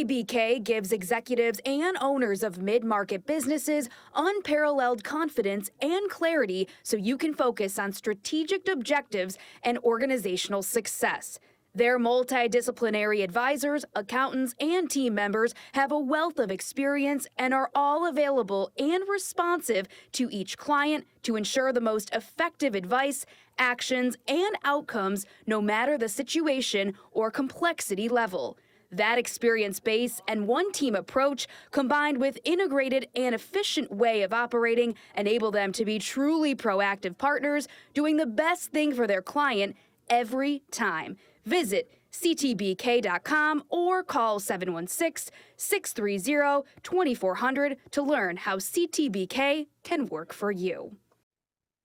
CTBK gives executives and owners of mid-market businesses unparalleled confidence and clarity so you can focus on strategic objectives and organizational success. Their multidisciplinary advisors, accountants, and team members have a wealth of experience and are all available and responsive to each client to ensure the most effective advice, actions, and outcomes no matter the situation or complexity level. That experience base and one-team approach, combined with integrated and efficient way of operating, enable them to be truly proactive partners, doing the best thing for their client every time. Visit ctbk.com or call 716-630-2400 to learn how CTBK can work for you.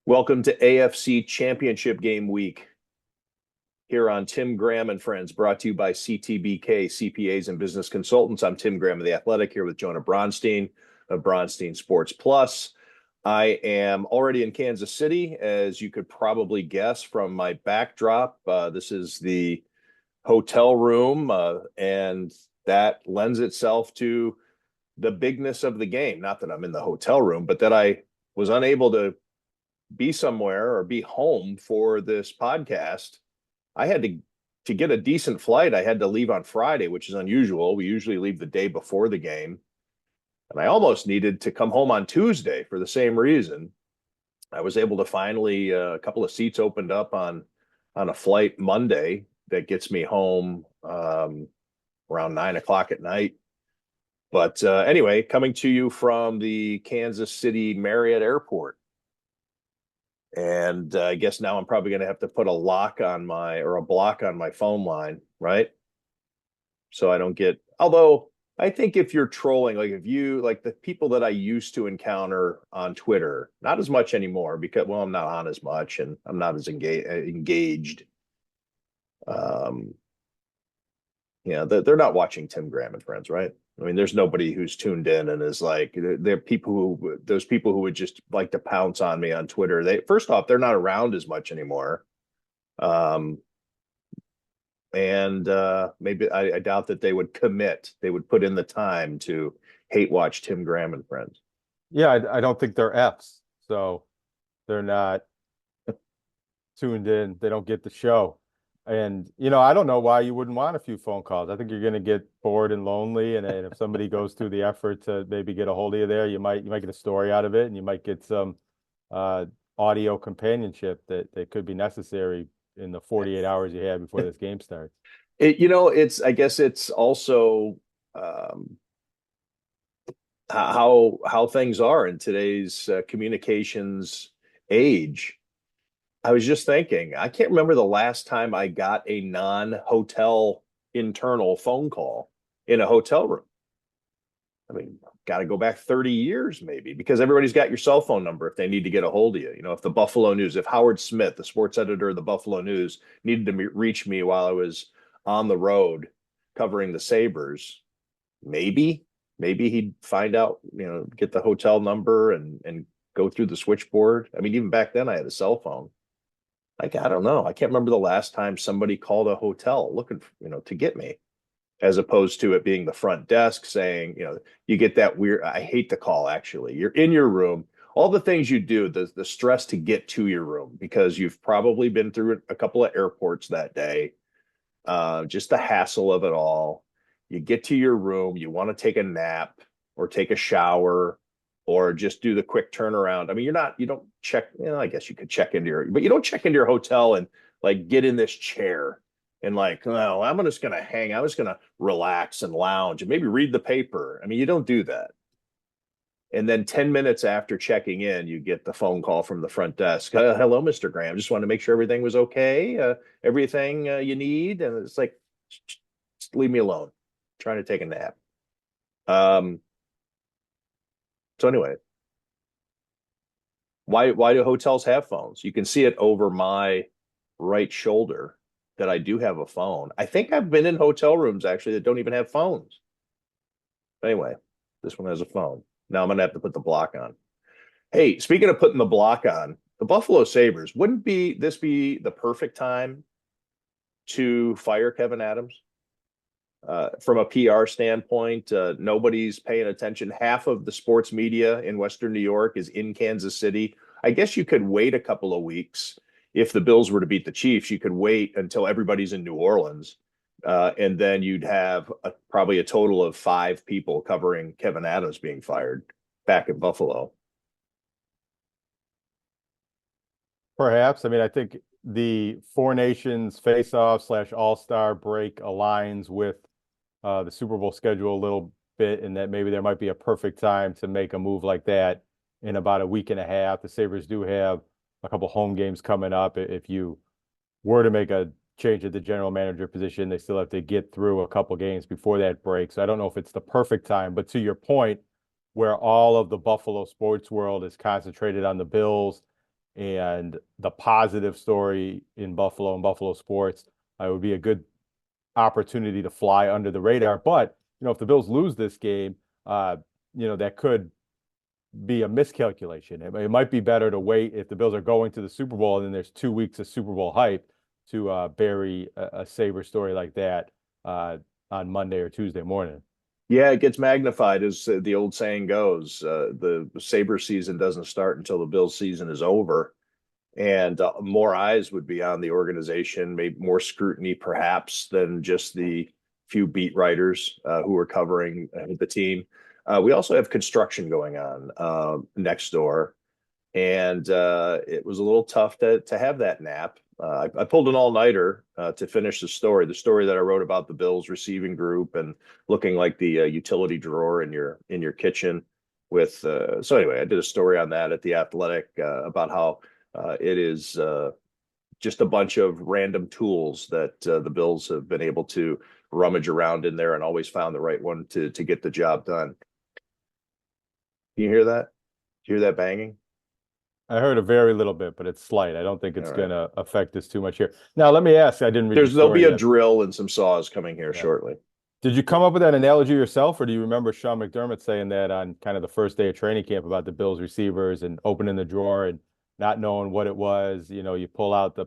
Welcome to AFC Championship Game week here on Tim Graham and Friends, brought to you by CTBK, CPAs and Business Consultants. I'm Tim Graham of The Athletic, here with Jonah Bronstein of Bronstein Sports Plus. I am already in Kansas City, as you could probably guess from my backdrop. This is the hotel room, and that lends itself to the bigness of the game. Not that I'm in the hotel room, but that I was unable to be somewhere or be home for this podcast. I had to get a decent flight. I had to leave on Friday, which is unusual. We usually leave the day before the game. And I almost needed to come home on Tuesday for the same reason. I was able to finally, a couple of seats opened up on a flight Monday that gets me home around 9 o'clock at night. But anyway, coming to you from the Kansas City Marriott Airport. And I guess now I'm probably going to have to put a block on my phone line, right? So I don't get, although I think if you're trolling, like if you, like the people that I used to encounter on Twitter, not as much anymore because, well, I'm not on as much and I'm not as engaged. Yeah, they're not watching Tim Graham and Friends, right? I mean, there's nobody who's tuned in and is like, they're people those people who would just like to pounce on me on Twitter. First off, they're not around as much anymore. Maybe I doubt that they would commit. They would put in the time to hate watch Tim Graham and Friends. Yeah, I don't think they're Fs, so they're not tuned in. They don't get the show. And, I don't know why you wouldn't want a few phone calls. I think you're going to get bored and lonely. And if somebody goes through the effort to maybe get a hold of you there, you might get a story out of it, and you might get some audio companionship that could be necessary in the 48 hours you have before this game starts. I guess it's also how things are in today's communications age. I was just thinking, I can't remember the last time I got a non-hotel internal phone call in a hotel room. I mean, got to go back 30 years maybe, because everybody's got your cell phone number if they need to get a hold of you. If the Buffalo News, if Howard Smith, the sports editor of the Buffalo News, needed to reach me while I was on the road covering the Sabres, maybe he'd find out, get the hotel number and go through the switchboard. I mean, even back then I had a cell phone. Like, I don't know. I can't remember the last time somebody called a hotel looking, to get me, as opposed to it being the front desk saying, you get that weird, I hate the call, actually. You're in your room, all the things you do, the stress to get to your room, because you've probably been through a couple of airports that day, just the hassle of it all. You get to your room, you want to take a nap or take a shower, or just do the quick turnaround. I mean, you don't check, I guess you could check but you don't check into your hotel and like get in this chair and like, well, I'm just going to hang. I'm just going to relax and lounge and maybe read the paper. I mean, you don't do that. And then 10 minutes after checking in, you get the phone call from the front desk. Hello, Mr. Graham. Just wanted to make sure everything was okay. Everything you need. And it's like, just leave me alone. I'm trying to take a nap. So anyway, why do hotels have phones? You can see it over my right shoulder that I do have a phone. I think I've been in hotel rooms actually that don't even have phones. Anyway, this one has a phone. Now I'm going to have to put the block on. Hey, speaking of putting the block on, the Buffalo Sabres, wouldn't this be the perfect time to fire Kevyn Adams? from a PR standpoint, nobody's paying attention. Half of the sports media in Western New York is in Kansas City. I guess you could wait a couple of weeks. If the Bills were to beat the Chiefs, you could wait until everybody's in New Orleans. And then you'd have probably a total of 5 people covering Kevyn Adams being fired back in Buffalo. Perhaps. I mean, I think the Four Nations face-off / All-Star break aligns with the Super Bowl schedule a little bit, and that maybe there might be a perfect time to make a move like that in about a week and a half. The Sabres do have a couple home games coming up. If you were to make a change at the general manager position, they still have to get through a couple games before that break. So I don't know if it's the perfect time, but to your point, where all of the Buffalo sports world is concentrated on the Bills and the positive story in Buffalo and Buffalo sports, it would be a good opportunity to fly under the radar. But, if the Bills lose this game, that could be a miscalculation. It might be better to wait if the Bills are going to the Super Bowl and then there's 2 weeks of Super Bowl hype to bury a Sabre story like that on Monday or Tuesday morning. Yeah, it gets magnified, as the old saying goes. The Sabre season doesn't start until the Bills season is over. And more eyes would be on the organization, maybe more scrutiny perhaps than just the few beat writers who are covering the team. We also have construction going on next door. And it was a little tough to have that nap. I pulled an all-nighter to finish the story that I wrote about the Bills receiving group and looking like the utility drawer in your kitchen. So anyway, I did a story on that at The Athletic about how it is just a bunch of random tools that the Bills have been able to rummage around in there and always found the right one to get the job done. Can you hear that? Do you hear that banging? I heard a very little bit, but it's slight. I don't think it's going to affect us too much here. Now, let me ask. I didn't read There'll be a drill and some saws coming here shortly. Did you come up with that analogy yourself, or do you remember Sean McDermott saying that on kind of the first day of training camp about the Bills receivers and opening the drawer and not knowing what it was? You pull out the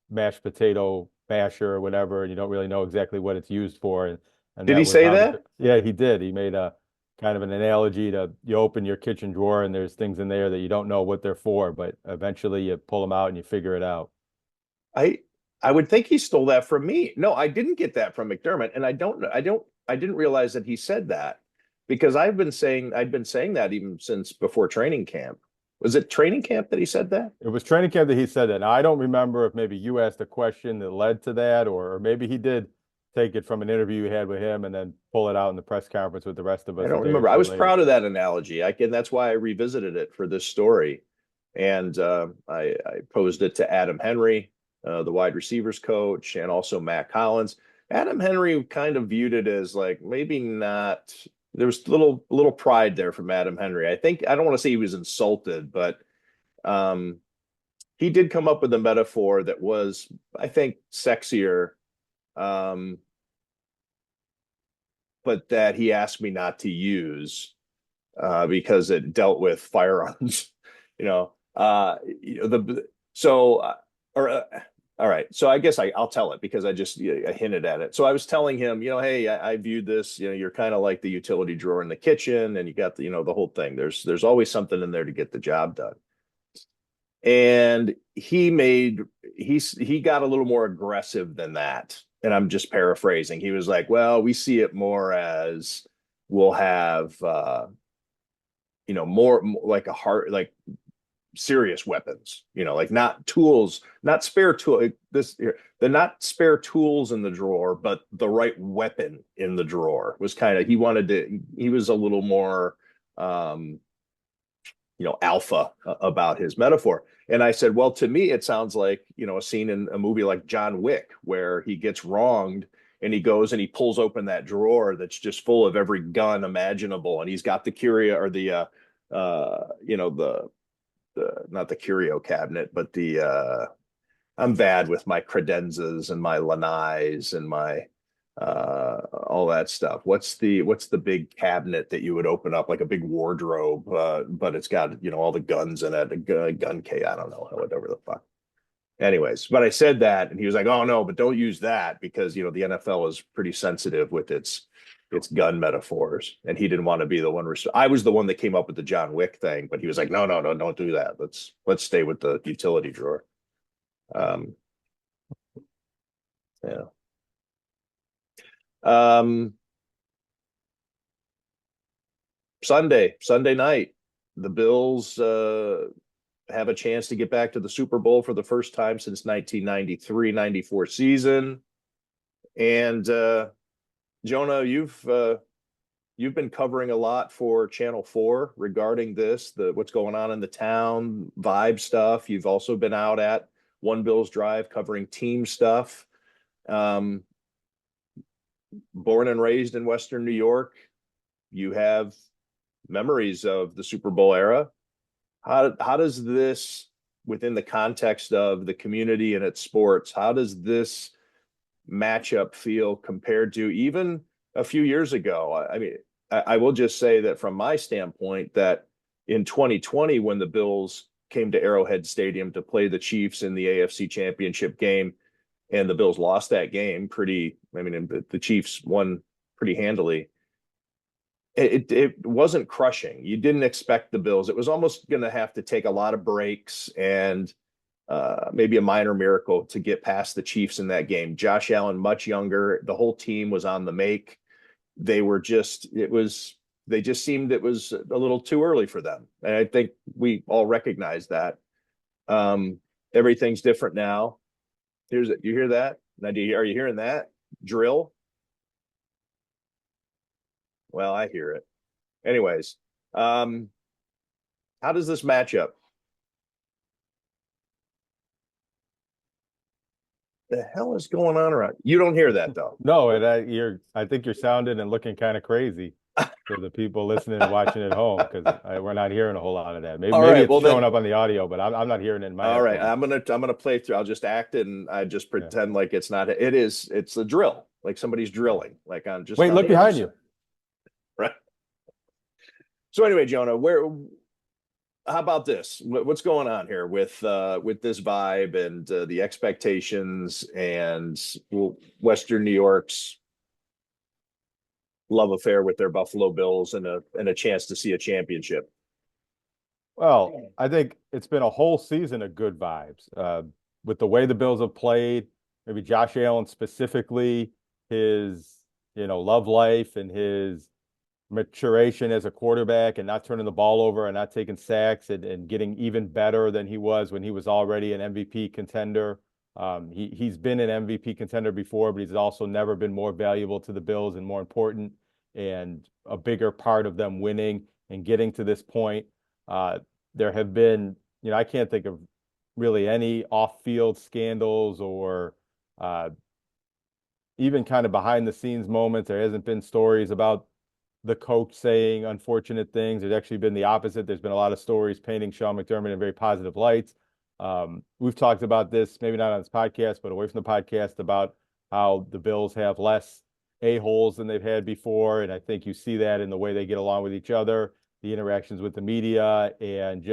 mashed potato masher or whatever, and you don't really know exactly what it's used for. And Did he say that? Yeah, he did. He made a kind of an analogy to you open your kitchen drawer and there's things in there that you don't know what they're for, but eventually you pull them out and you figure it out. I would think he stole that from me. No, I didn't get that from McDermott, and I didn't realize that he said that, because I'd been saying that even since before training camp. Was it training camp that he said that? It was training camp that he said that. Now, I don't remember if maybe you asked a question that led to that, or maybe he did take it from an interview you had with him and then pull it out in the press conference with the rest of us. I don't remember. I was proud of that analogy. That's why I revisited it for this story. And I posed it to Adam Henry, the wide receivers coach, and also Matt Collins. Adam Henry kind of viewed it as like maybe not. There was little pride there from Adam Henry. I don't want to say he was insulted, but he did come up with a metaphor that was, I think, sexier, but that he asked me not to use because it dealt with firearms. All right. So I guess I'll tell it because I hinted at it. So I was telling him, hey, I viewed this, you're kind of like the utility drawer in the kitchen, and you got the whole thing. There's always something in there to get the job done. And he got a little more aggressive than that. And I'm just paraphrasing. He was like, well, we see it more as we'll have, more like like serious weapons, like not tools, not spare tool. They're not spare tools in the drawer, but the right weapon in the drawer was kind of, he was a little more, alpha about his metaphor. And I said, well, to me, it sounds like, a scene in a movie like John Wick, where he gets wronged and he goes and he pulls open that drawer that's just full of every gun imaginable. And he's got the curio, or the not the curio cabinet, but I'm bad with my credenzas and my lanais and my all that stuff. What's the big cabinet that you would open up, like a big wardrobe, but it's got all the guns in it, a gun case, I don't know, whatever the fuck. anyways, but I said that and he was like, oh no, but don't use that because, you know, the NFL is pretty sensitive with its gun metaphors. And he didn't want to be the one. I was the one that came up with the John Wick thing, but he was like, no, don't do that. Let's stay with the utility drawer. Yeah. Sunday night, the Bills have a chance to get back to the Super Bowl for the first time since 1993-94 season. And Jonah, you've been covering a lot for Channel 4 regarding this, what's going on in the town, vibe stuff. You've also been out at One Bills Drive covering team stuff. Born and raised in Western New York, you have memories of the Super Bowl era. How does this, within the context of the community and its sports, how does this matchup feel compared to even a few years ago? I mean, I will just say that from my standpoint, that in 2020, when the Bills came to Arrowhead Stadium to play the Chiefs in the AFC Championship game, and the Bills lost that game the Chiefs won pretty handily. It wasn't crushing. You didn't expect the Bills. It was almost going to have to take a lot of breaks and maybe a minor miracle to get past the Chiefs in that game. Josh Allen, much younger. The whole team was on the make. They just seemed it was a little too early for them. And I think we all recognize that. Everything's different now. You hear that? Now, are you hearing that drill? Well, I hear it. Anyways, how does this match up? The hell is going on around? You don't hear that though. No, and I think you're sounding and looking kind of crazy for the people listening and watching at home, because we're not hearing a whole lot of that. Maybe it's showing up on the audio, but I'm not hearing it in my All right, headphones. I'm gonna play through. I'll just act it and I just pretend like it's not. It's a drill, like somebody's drilling. Like I'm just. Wait, look behind you. Right. So anyway, Jonah, how about this? What's going on here with this vibe and the expectations and Western New York's love affair with their Buffalo Bills and a chance to see a championship? Well, I think it's been a whole season of good vibes with the way the Bills have played. Maybe Josh Allen specifically, his love life and his maturation as a quarterback and not turning the ball over and not taking sacks and getting even better than he was when he was already an MVP contender. He's been an MVP contender before, but he's also never been more valuable to the Bills and more important and a bigger part of them winning and getting to this point. There have been, I can't think of really any off-field scandals or even kind of behind the scenes moments. There hasn't been stories about the coach saying unfortunate things. There's actually been the opposite. There's been a lot of stories painting Sean McDermott in very positive lights. We've talked about this, maybe not on this podcast, but away from the podcast, about how the Bills have less a-holes than they've had before. And I think you see that in the way they get along with each other, the interactions with the media, and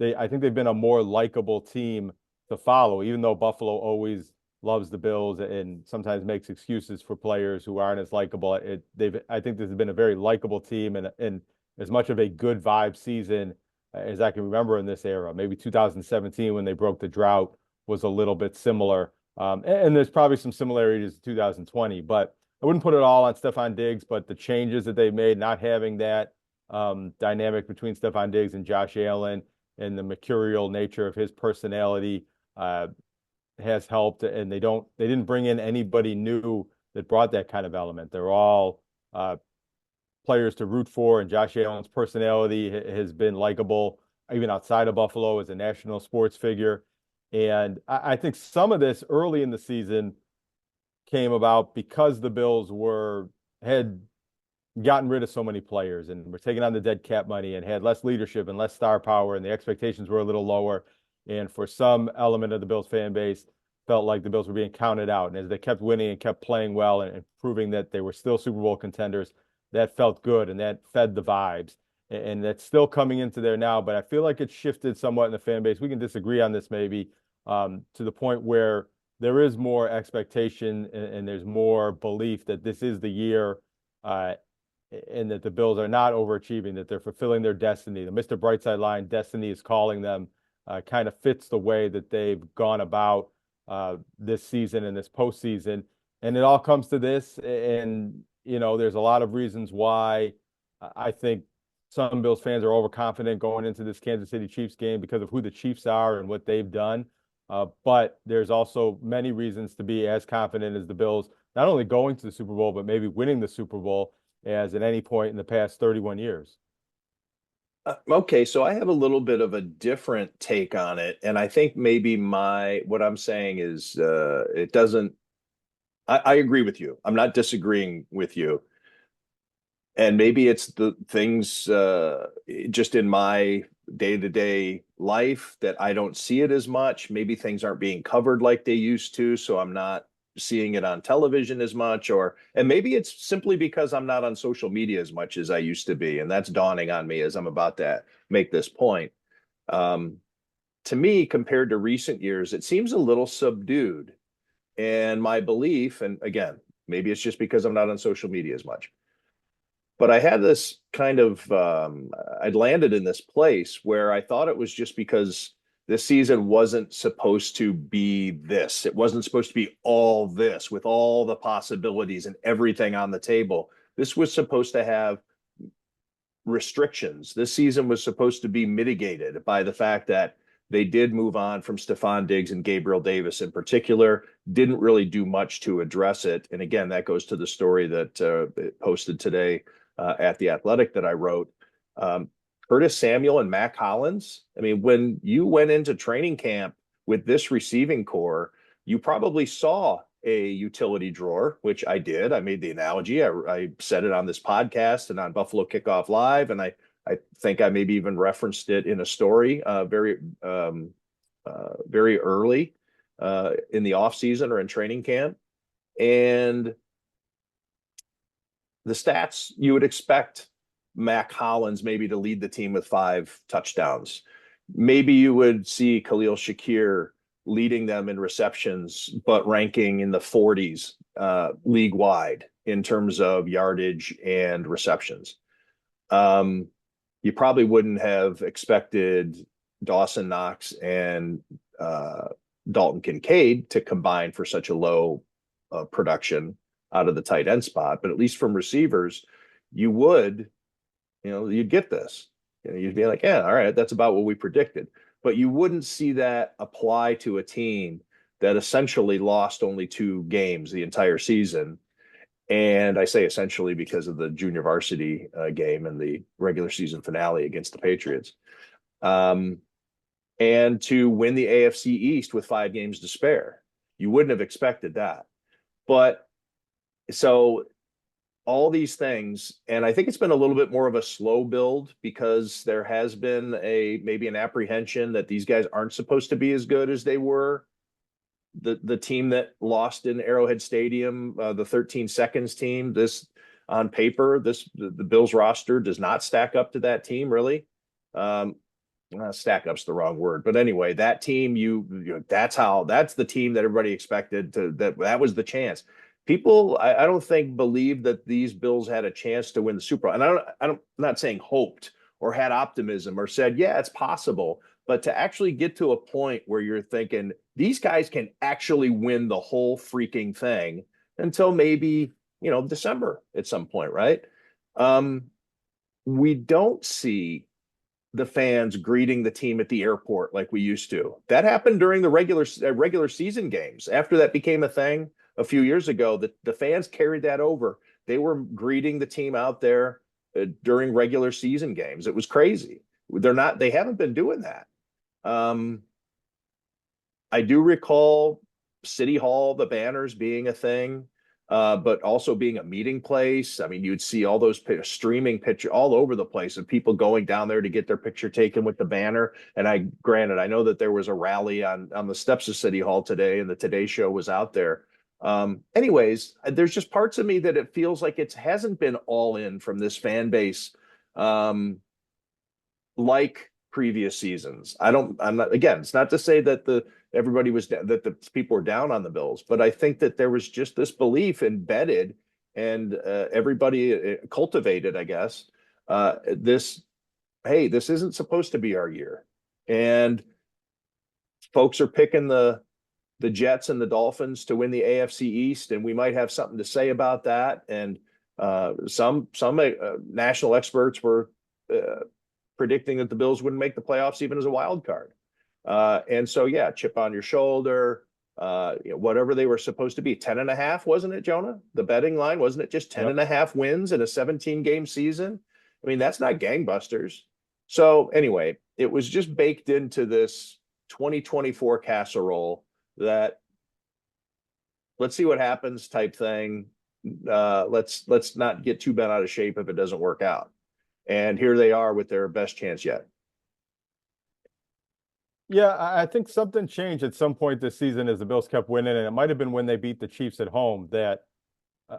I think they've been a more likable team to follow, even though Buffalo always loves the Bills and sometimes makes excuses for players who aren't as likable. I think this has been a very likable team and as much of a good vibe season as I can remember in this era. Maybe 2017 when they broke the drought was a little bit similar. And there's probably some similarities to 2020, but I wouldn't put it all on Stephon Diggs, but the changes that they've made, not having that dynamic between Stephon Diggs and Josh Allen and the mercurial nature of his personality has helped, and they didn't bring in anybody new that brought that kind of element. They're all players to root for, and Josh Allen's personality has been likable even outside of Buffalo as a national sports figure. And I think some of this early in the season came about because the Bills had gotten rid of so many players and were taking on the dead cap money and had less leadership and less star power, and the expectations were a little lower. And for some element of the Bills fan base, felt like the Bills were being counted out. And as they kept winning and kept playing well and proving that they were still Super Bowl contenders, that felt good and that fed the vibes. And that's still coming into there now, but I feel like it's shifted somewhat in the fan base. We can disagree on this maybe, to the point where there is more expectation and there's more belief that this is the year, and that the Bills are not overachieving, that they're fulfilling their destiny. The Mr. Brightside line, destiny is calling them, kind of fits the way that they've gone about this season and this postseason. And it all comes to this. And, there's a lot of reasons why I think some Bills fans are overconfident going into this Kansas City Chiefs game because of who the Chiefs are and what they've done. But there's also many reasons to be as confident as the Bills, not only going to the Super Bowl, but maybe winning the Super Bowl as at any point in the past 31 years. Okay, so I have a little bit of a different take on it, and I think maybe what I'm saying is it doesn't. I agree with you. I'm not disagreeing with you, and maybe it's the things just in my day-to-day life that I don't see it as much. Maybe things aren't being covered like they used to, so I'm not seeing it on television as much, and maybe it's simply because I'm not on social media as much as I used to be, and that's dawning on me as I'm about to make this point. To me, compared to recent years, it seems a little subdued. And my belief, and again, maybe it's just because I'm not on social media as much, but I had this kind of I'd landed in this place where I thought it was just because this season wasn't supposed to be this. It wasn't supposed to be all this with all the possibilities and everything on the table. This was supposed to have restrictions. This season was supposed to be mitigated by the fact that they did move on from Stephon Diggs and Gabriel Davis in particular, didn't really do much to address it. And again, that goes to the story that posted today at The Athletic that I wrote. Curtis Samuel and Mac Hollins. I mean, when you went into training camp with this receiving core, you probably saw a utility drawer, which I did. I made the analogy. I said it on this podcast and on Buffalo Kickoff Live, and I think I maybe even referenced it in a story very early in the off season or in training camp. And the stats, you would expect Mac Hollins maybe to lead the team with 5 touchdowns. Maybe you would see Khalil Shakir leading them in receptions, but ranking in the 40s league wide in terms of yardage and receptions. You probably wouldn't have expected Dawson Knox and Dalton Kincaid to combine for such a low production out of the tight end spot, but at least from receivers, you would, you'd get this. You'd be like, yeah, all right, that's about what we predicted. But you wouldn't see that apply to a team that essentially lost only 2 games the entire season. And I say essentially because of the junior varsity game and the regular season finale against the Patriots. And to win the AFC East with 5 games to spare. You wouldn't have expected that. But so all these things, and I think it's been a little bit more of a slow build because there has been maybe an apprehension that these guys aren't supposed to be as good as they were. The team that lost in Arrowhead Stadium, the 13 seconds team, this on paper, the Bills roster does not stack up to that team really. Stack up's the wrong word, but anyway, that team, that's the team that everybody expected that was the chance. People, I don't think believe that these Bills had a chance to win the Super Bowl, and I'm not saying hoped or had optimism or said, yeah, it's possible, but to actually get to a point where you're thinking these guys can actually win the whole freaking thing until maybe, December at some point, right? We don't see the fans greeting the team at the airport like we used to. That happened during the regular season games. After that became a thing a few years ago, the fans carried that over. They were greeting the team out there during regular season games. It was crazy. They haven't been doing that. I do recall City Hall, the banners being a thing, but also being a meeting place. I mean, you'd see all those streaming pictures all over the place of people going down there to get their picture taken with the banner. And I know that there was a rally on the steps of City Hall today, and the Today Show was out there. Anyways, there's just parts of me that it feels like it hasn't been all in from this fan base, like previous seasons. Again, it's not to say that the everybody was that the people were down on the Bills, but I think that there was just this belief embedded and everybody cultivated, I guess, this, hey, this isn't supposed to be our year. And folks are picking the Jets and the Dolphins to win the AFC East, and we might have something to say about that. And some national experts were predicting that the Bills wouldn't make the playoffs even as a wild card. And so, yeah, chip on your shoulder, whatever they were supposed to be. 10.5, wasn't it, Jonah? The betting line, wasn't it just 10.5 wins in a 17-game season? I mean, that's not gangbusters. So anyway, it was just baked into this 2024 casserole that let's see what happens type thing. Let's not get too bent out of shape if it doesn't work out. And here they are with their best chance yet. Yeah, I think something changed at some point this season as the Bills kept winning, and it might have been when they beat the Chiefs at home that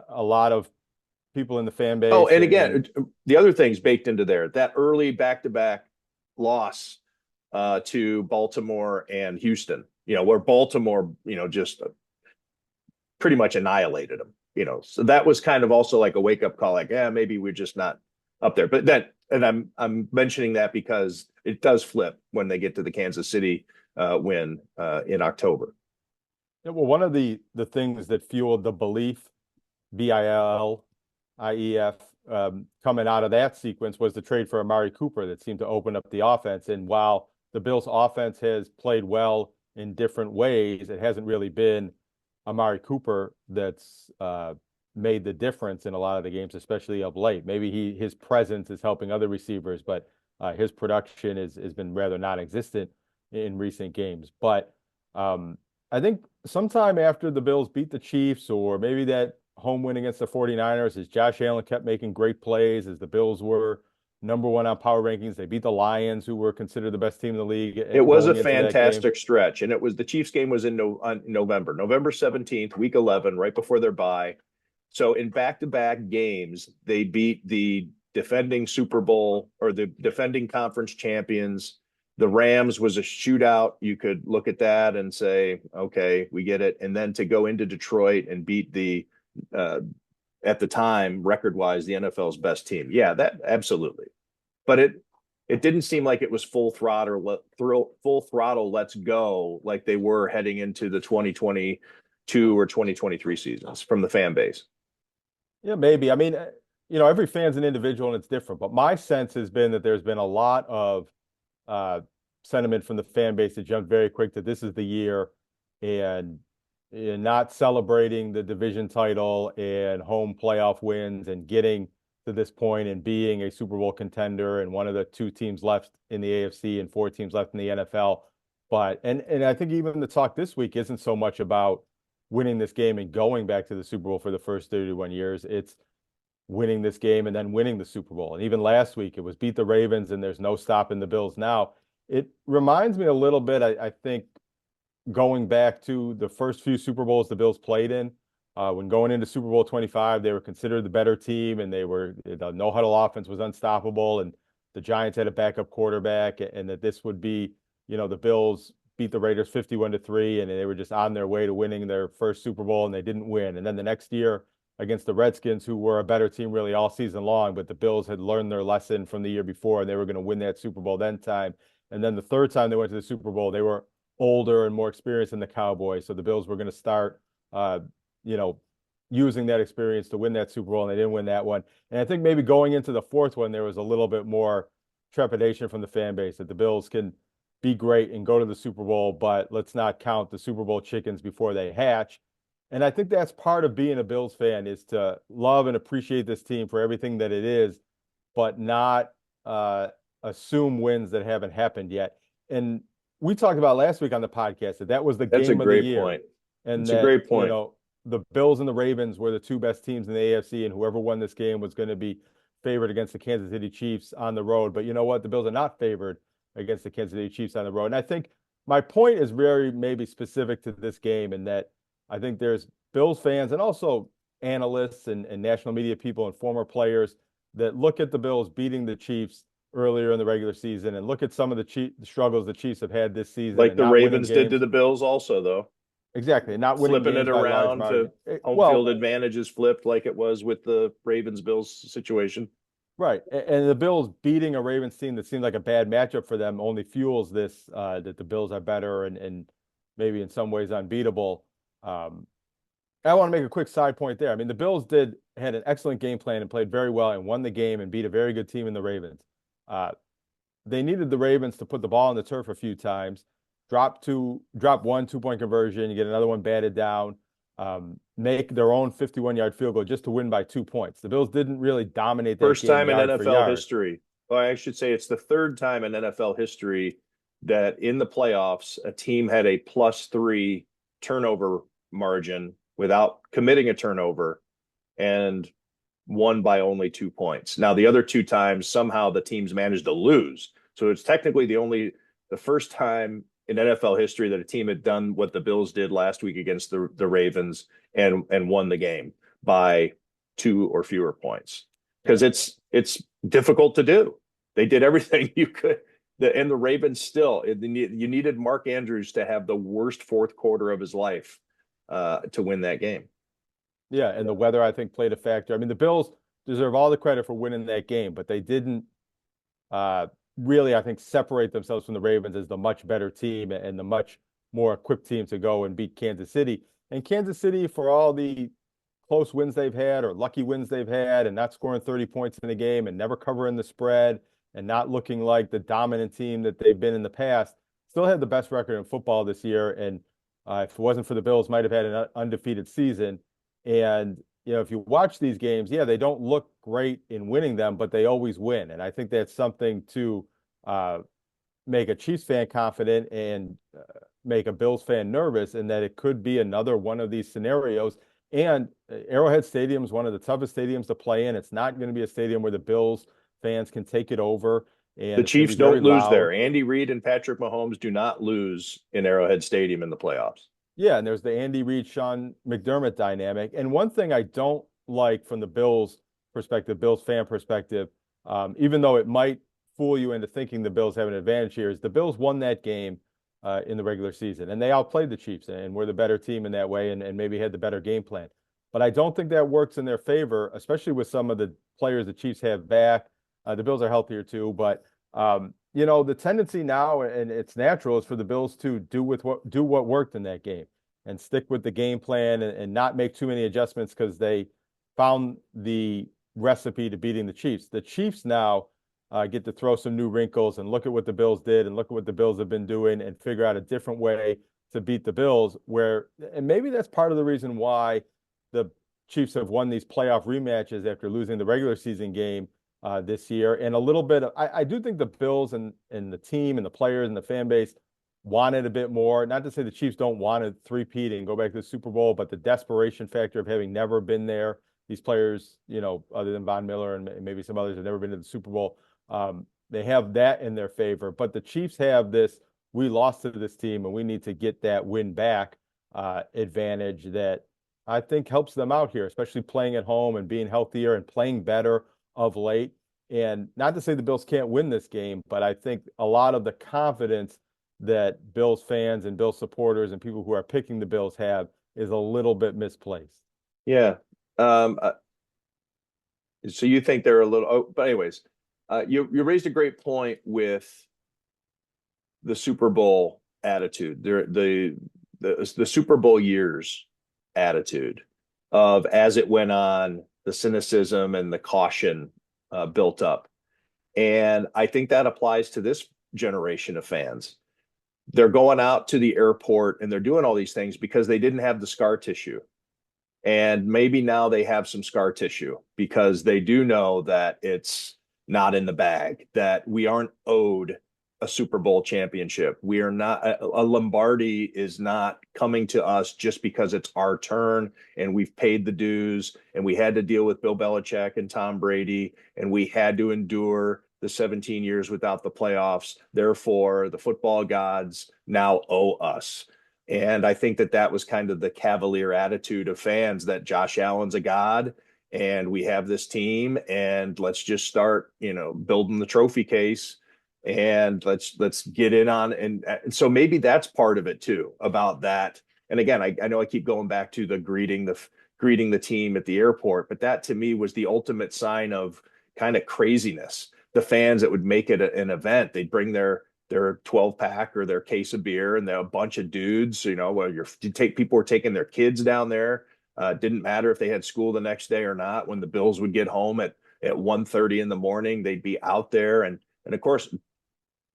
a lot of people in the fan base. Oh, and again, the other things baked into there, that early back-to-back loss to Baltimore and Houston, where Baltimore, just pretty much annihilated them, so that was kind of also like a wake-up call, like, yeah, maybe we're just not up there. But then, and I'm mentioning that because it does flip when they get to the Kansas City win in October. Yeah, well, one of the things that fueled the belief, BILIEF, coming out of that sequence was the trade for Amari Cooper that seemed to open up the offense. And while the Bills' offense has played well in different ways, it hasn't really been Amari Cooper that's made the difference in a lot of the games, especially of late. Maybe his presence is helping other receivers, but his production has been rather non-existent in recent games. But I think sometime after the Bills beat the Chiefs, or maybe that home win against the 49ers, as Josh Allen kept making great plays, as the Bills were number one on power rankings. They beat the Lions, who were considered the best team in the league. It was a fantastic stretch. And the Chiefs game was in November 17th, week 11, right before their bye. So in back-to-back games, they beat the defending Super Bowl or the defending conference champions. The Rams was a shootout. You could look at that and say, okay, we get it. And then to go into Detroit and beat the, at the time, record-wise, the NFL's best team. Yeah, that absolutely. But it didn't seem like it was full throttle, let's go, like they were heading into the 2022 or 2023 seasons from the fan base. Yeah, maybe. I mean, every fan's an individual and it's different. But my sense has been that there's been a lot of sentiment from the fan base that jumped very quick that this is the year, and not celebrating the division title and home playoff wins and getting to this point and being a Super Bowl contender and one of the 2 teams left in the AFC and 4 teams left in the NFL. But and I think even the talk this week isn't so much about winning this game and going back to the Super Bowl for the first 31 years. It's winning this game and then winning the Super Bowl. And even last week, it was beat the Ravens and there's no stopping the Bills now. It reminds me a little bit, I think, going back to the first few Super Bowls the Bills played in. When going into Super Bowl 25, they were considered the better team, and the no-huddle offense was unstoppable, and the Giants had a backup quarterback, and that this would be, the Bills beat the Raiders 51-3, and they were just on their way to winning their first Super Bowl, and they didn't win. And then the next year against the Redskins, who were a better team really all season long, but the Bills had learned their lesson from the year before, and they were going to win that Super Bowl that time. And then the third time they went to the Super Bowl, they were older and more experienced than the Cowboys, so the Bills were going to start using that experience to win that Super Bowl, and they didn't win that one. And I think maybe going into the fourth one, there was a little bit more trepidation from the fan base that the Bills can be great and go to the Super Bowl, but let's not count the Super Bowl chickens before they hatch. And I think that's part of being a Bills fan, is to love and appreciate this team for everything that it is, but not assume wins that haven't happened yet. And we talked about last week on the podcast that was the game of the year. Point. And that's a great point. The Bills and the Ravens were the 2 best teams in the AFC, and whoever won this game was going to be favored against the Kansas City Chiefs on the road. But you know what? The Bills are not favored against the Kansas City Chiefs on the road. And I think my point is very maybe specific to this game, in that I think there's Bills fans and also analysts and national media people and former players that look at the Bills beating the Chiefs earlier in the regular season, and look at some of the struggles the Chiefs have had this season, Like and the not winning Ravens did to games. the Bills also, though. Exactly, not winning Flipping games it by large around margin. to home Well, field advantages flipped like it was with the Ravens-Bills situation. right, and the Bills beating a Ravens team that seemed like a bad matchup for them only fuels this, that the Bills are better and maybe in some ways unbeatable. I want to make a quick side point there. I mean, the Bills had an excellent game plan and played very well and won the game and beat a very good team in the Ravens. They needed the Ravens to put the ball on the turf a few times, drop 1 2-point conversion, you get another one batted down, make their own 51-yard field goal just to win by 2 points. The Bills didn't really dominate that First game time in yard for NFL yard. history. Well, I should say it's the third time in NFL history that in the playoffs, a team had a +3 turnover margin without committing a turnover and won by only 2 points. Now, the other 2 times, somehow the teams managed to lose. So it's technically the first time in NFL history that a team had done what the Bills did last week against the Ravens and won the game by 2 or fewer points. Because it's difficult to do. They did everything you could. And the Ravens still, you needed Mark Andrews to have the worst fourth quarter of his life to win that game. Yeah, and the weather, I think, played a factor. I mean, the Bills deserve all the credit for winning that game, but they didn't really, I think, separate themselves from the Ravens as the much better team and the much more equipped team to go and beat Kansas City. And Kansas City, for all the close wins they've had or lucky wins they've had and not scoring 30 points in the game and never covering the spread and not looking like the dominant team that they've been in the past, still had the best record in football this year. And if it wasn't for the Bills, might have had an undefeated season. And, if you watch these games, yeah, they don't look great in winning them, but they always win. And I think that's something to make a Chiefs fan confident and make a Bills fan nervous, in that it could be another one of these scenarios. And Arrowhead Stadium is one of the toughest stadiums to play in. It's not going to be a stadium where the Bills fans can take it over. And the Chiefs don't lose loud there. Andy Reid and Patrick Mahomes do not lose in Arrowhead Stadium in the playoffs. Yeah, and there's the Andy Reid, Sean McDermott dynamic. And one thing I don't like from the Bills perspective, Bills fan perspective, even though it might fool you into thinking the Bills have an advantage here, is the Bills won that game in the regular season, and they outplayed the Chiefs and were the better team in that way and maybe had the better game plan. But I don't think that works in their favor, especially with some of the players the Chiefs have back. The Bills are healthier too, but the tendency now, and it's natural, is for the Bills to do what worked in that game and stick with the game plan and not make too many adjustments because they found the recipe to beating the Chiefs. The Chiefs now get to throw some new wrinkles and look at what the Bills did and look at what the Bills have been doing and figure out a different way to beat the Bills, and maybe that's part of the reason why the Chiefs have won these playoff rematches after losing the regular season game this year. And a little bit of, I do think the Bills and the team and the players and the fan base wanted a bit more. Not to say the Chiefs don't want to three-peat and go back to the Super Bowl, but the desperation factor of having never been there. These players, other than Von Miller and maybe some others, have never been to the Super Bowl. They have that in their favor. But the Chiefs have this, we lost to this team and we need to get that win back advantage that I think helps them out here, especially playing at home and being healthier and playing better of late. And not to say the Bills can't win this game, but I think a lot of the confidence that Bills fans and Bills supporters and people who are picking the Bills have is a little bit misplaced. Yeah. So you think they're a little, but anyways, you raised a great point with the Super Bowl attitude, the Super Bowl years attitude of, as it went on, the cynicism and the caution built up. And I think that applies to this generation of fans. They're going out to the airport and they're doing all these things because they didn't have the scar tissue. And maybe now they have some scar tissue because they do know that it's not in the bag, that we aren't owed a Super Bowl championship. We are not, a Lombardi is not coming to us just because it's our turn and we've paid the dues and we had to deal with Bill Belichick and Tom Brady and we had to endure the 17 years without the playoffs. Therefore, the football gods now owe us. And I think that was kind of the cavalier attitude of fans, that Josh Allen's a god and we have this team, and let's just start, building the trophy case, and let's get in on. And so maybe that's part of it too, about that. And again, I know I keep going back to the greeting the team at the airport, but that to me was the ultimate sign of kind of craziness. The fans that would make it an event, they'd bring their 12 pack or their case of beer, and they're a bunch of dudes, where people were taking their kids down there. Didn't matter if they had school the next day or not. When the Bills would get home at 1:30 in the morning, they'd be out there. And of course,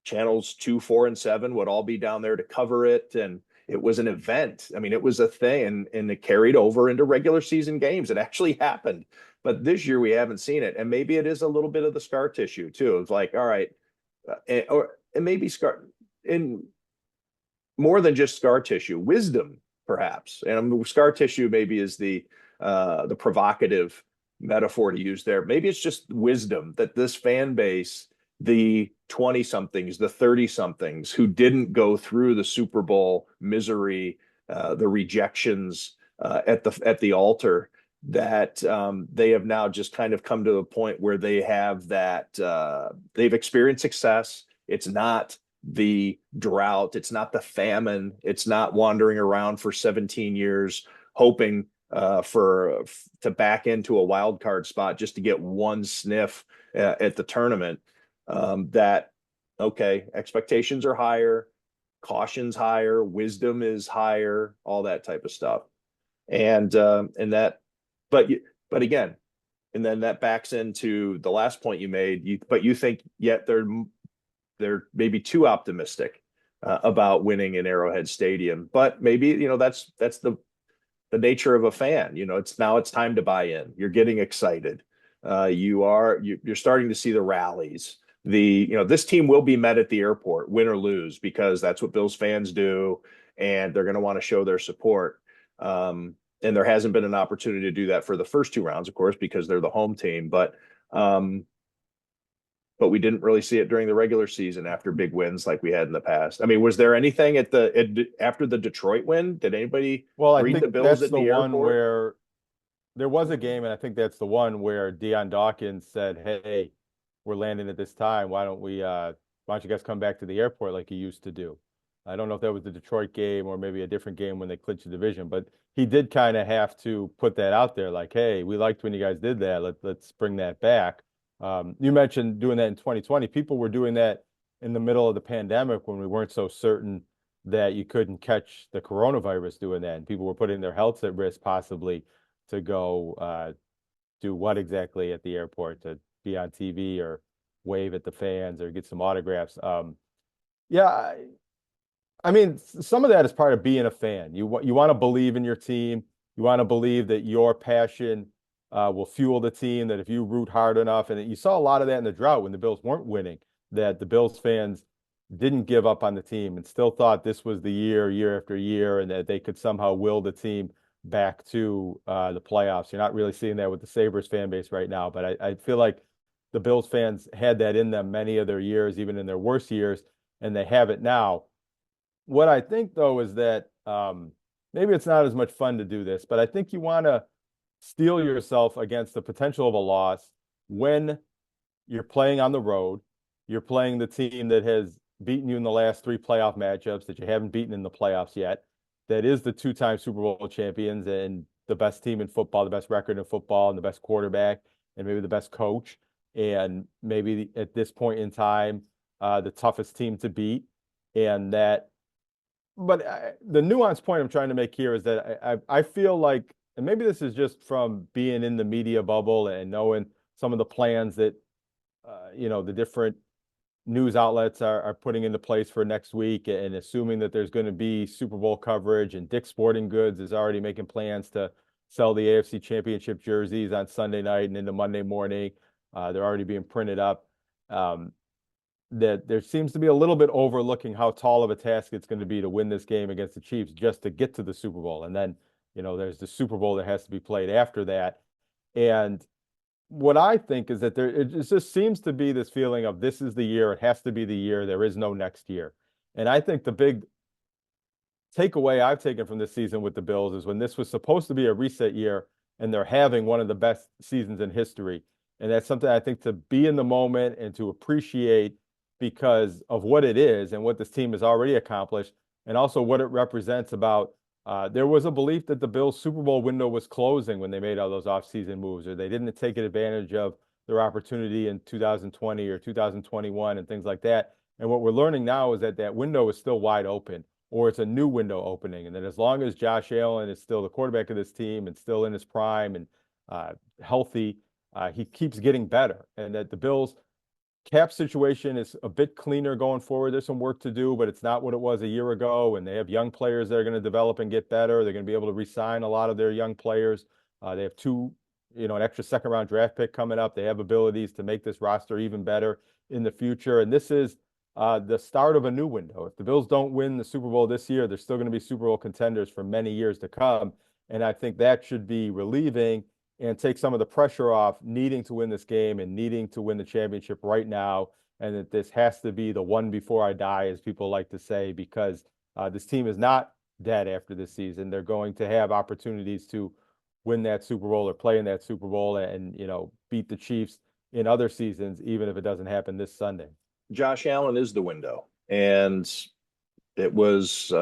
channels 2, 4, and 7 would all be down there to cover it. And it was an event. I mean, it was a thing, and it carried over into regular season games. It actually happened. But this year we haven't seen it. And maybe it is a little bit of the scar tissue too. It's like, all right, and maybe scar in more than just scar tissue, wisdom, perhaps. And scar tissue maybe is the provocative metaphor to use there. Maybe it's just wisdom that this fan base, the 20 somethings, the 30 somethings who didn't go through the Super Bowl misery, the rejections at the altar, that they have now just kind of come to a point where they have that they've experienced success. It's not the drought, it's not the famine, it's not wandering around for 17 years hoping to back into a wild card spot just to get one sniff at the tournament. That okay, expectations are higher, caution's higher, wisdom is higher, all that type of stuff. And that, but again, and then that backs into the last point you made. You think yet they're maybe too optimistic about winning in Arrowhead Stadium. But maybe that's the nature of a fan. It's time to buy in. You're getting excited. You're starting to see the rallies. This team will be met at the airport, win or lose, because that's what Bills fans do, and they're going to want to show their support. And there hasn't been an opportunity to do that for the first 2 rounds, of course, because they're the home team. But we didn't really see it during the regular season after big wins like we had in the past. I mean, was there anything after the Detroit win? Did anybody I greet think the Bills that's at the one airport? where there was a game, and I think that's the one where Deion Dawkins said, "Hey, we're landing at this time. Why don't you guys come back to the airport like you used to do?" I don't know if that was the Detroit game or maybe a different game when they clinched the division, but he did kind of have to put that out there, like, "Hey, we liked when you guys did that. Let's bring that back." You mentioned doing that in 2020. People were doing that in the middle of the pandemic when we weren't so certain that you couldn't catch the coronavirus doing that, and people were putting their health at risk possibly to go do what exactly at the airport, to be on TV or wave at the fans or get some autographs. Yeah, I mean, some of that is part of being a fan. You want to believe in your team. You want to believe that your passion will fuel the team, that if you root hard enough, and you saw a lot of that in the drought when the Bills weren't winning, that the Bills fans didn't give up on the team and still thought this was the year after year, and that they could somehow will the team back to the playoffs. You're not really seeing that with the Sabres fan base right now, but I feel like the Bills fans had that in them many of their years, even in their worst years, and they have it now. What I think, though, is that maybe it's not as much fun to do this, but I think you want to steel yourself against the potential of a loss when you're playing on the road. You're playing the team that has beaten you in the last 3 playoff matchups, that you haven't beaten in the playoffs yet, that is the 2-time Super Bowl champions and the best team in football, the best record in football, and the best quarterback, and maybe the best coach, and maybe at this point in time, the toughest team to beat. And that, but the nuance point I'm trying to make here is that I feel like, and maybe this is just from being in the media bubble and knowing some of the plans that the different news outlets are putting into place for next week, and assuming that there's going to be Super Bowl coverage, and Dick's Sporting Goods is already making plans to sell the AFC Championship jerseys on Sunday night and into Monday morning. They're already being printed up. That there seems to be a little bit overlooking how tall of a task it's going to be to win this game against the Chiefs just to get to the Super Bowl. And then, there's the Super Bowl that has to be played after that. And what I think is that it just seems to be this feeling of, this is the year, it has to be the year, there is no next year. And I think the big takeaway I've taken from this season with the Bills is, when this was supposed to be a reset year and they're having one of the best seasons in history. And that's something I think to be in the moment and to appreciate because of what it is and what this team has already accomplished, and also what it represents about there was a belief that the Bills Super Bowl window was closing when they made all those offseason moves, or they didn't take advantage of their opportunity in 2020 or 2021 and things like that. And what we're learning now is that that window is still wide open, or it's a new window opening. And that as long as Josh Allen is still the quarterback of this team and still in his prime and healthy, he keeps getting better. And that the Bills cap situation is a bit cleaner going forward. There's some work to do, but it's not what it was a year ago. And they have young players that are going to develop and get better. They're going to be able to re-sign a lot of their young players. They have an extra second-round draft pick coming up. They have abilities to make this roster even better in the future. And this is the start of a new window. If the Bills don't win the Super Bowl this year, they're still going to be Super Bowl contenders for many years to come. And I think that should be relieving and take some of the pressure off needing to win this game and needing to win the championship right now. And that this has to be the one before I die, as people like to say, because this team is not dead after this season. They're going to have opportunities to win that Super Bowl or play in that Super Bowl and, beat the Chiefs in other seasons, even if it doesn't happen this Sunday. Josh Allen is the window. And it was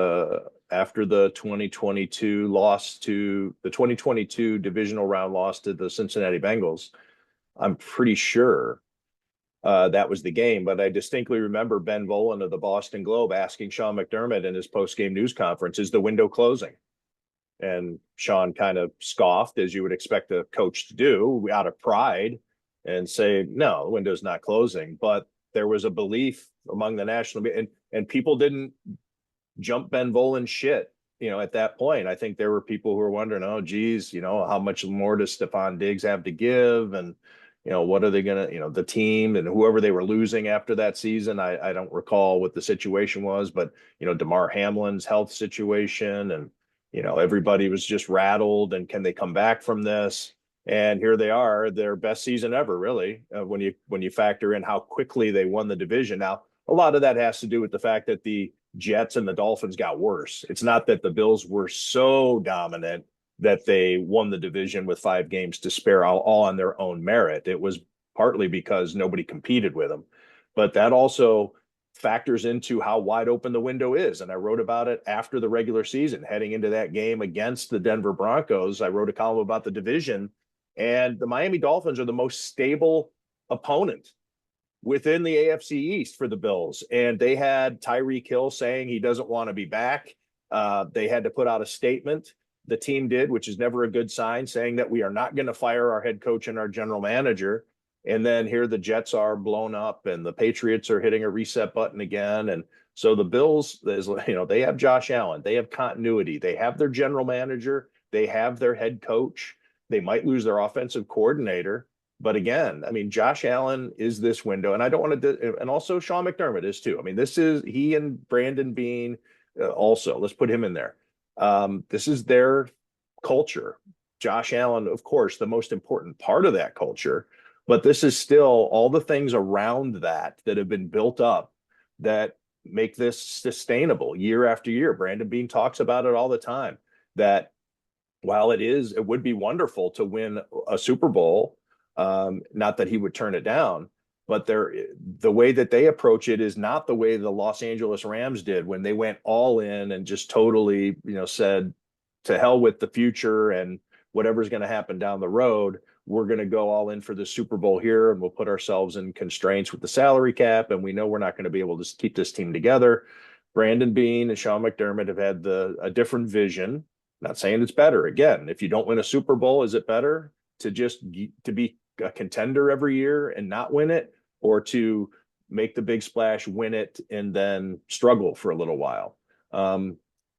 after the 2022 divisional round loss to the Cincinnati Bengals. I'm pretty sure that was the game, but I distinctly remember Ben Volen of the Boston Globe asking Sean McDermott in his post-game news conference, is the window closing? And Sean kind of scoffed, as you would expect a coach to do, out of pride, and say, no, the window's not closing. But there was a belief among the national and people didn't jump Ben Volen's shit, at that point. I think there were people who were wondering, oh, geez, how much more does Stephon Diggs have to give? And, what are they going to, the team and whoever they were losing after that season. I don't recall what the situation was, but, DeMar Hamlin's health situation and, everybody was just rattled. And can they come back from this? And here they are, their best season ever, really, when you factor in how quickly they won the division. Now, a lot of that has to do with the fact that the Jets and the Dolphins got worse. It's not that the Bills were so dominant that they won the division with 5 games to spare, all on their own merit. It was partly because nobody competed with them. But that also factors into how wide open the window is. And I wrote about it after the regular season, heading into that game against the Denver Broncos. I wrote a column about the division, and the Miami Dolphins are the most stable opponent within the AFC East for the Bills. And they had Tyreek Hill saying he doesn't want to be back. They had to put out a statement. The team did, which is never a good sign, saying that we are not going to fire our head coach and our general manager. And then here the Jets are blown up and the Patriots are hitting a reset button again. And so the Bills, they have Josh Allen, they have continuity, they have their general manager, they have their head coach. They might lose their offensive coordinator. But again, I mean, Josh Allen is this window, and I don't want to, and also Sean McDermott is too. I mean, this is he and Brandon Beane also. Let's put him in there. This is their culture. Josh Allen, of course, the most important part of that culture, but this is still all the things around that have been built up that make this sustainable year after year. Brandon Beane talks about it all the time, that while it would be wonderful to win a Super Bowl, not that he would turn it down, but the way that they approach it is not the way the Los Angeles Rams did when they went all in and just totally, said to hell with the future and whatever's going to happen down the road. We're going to go all in for the Super Bowl here, and we'll put ourselves in constraints with the salary cap, and we know we're not going to be able to keep this team together. Brandon Beane and Sean McDermott have had a different vision. Not saying it's better. Again, if you don't win a Super Bowl, is it better to be a contender every year and not win it, or to make the big splash, win it, and then struggle for a little while?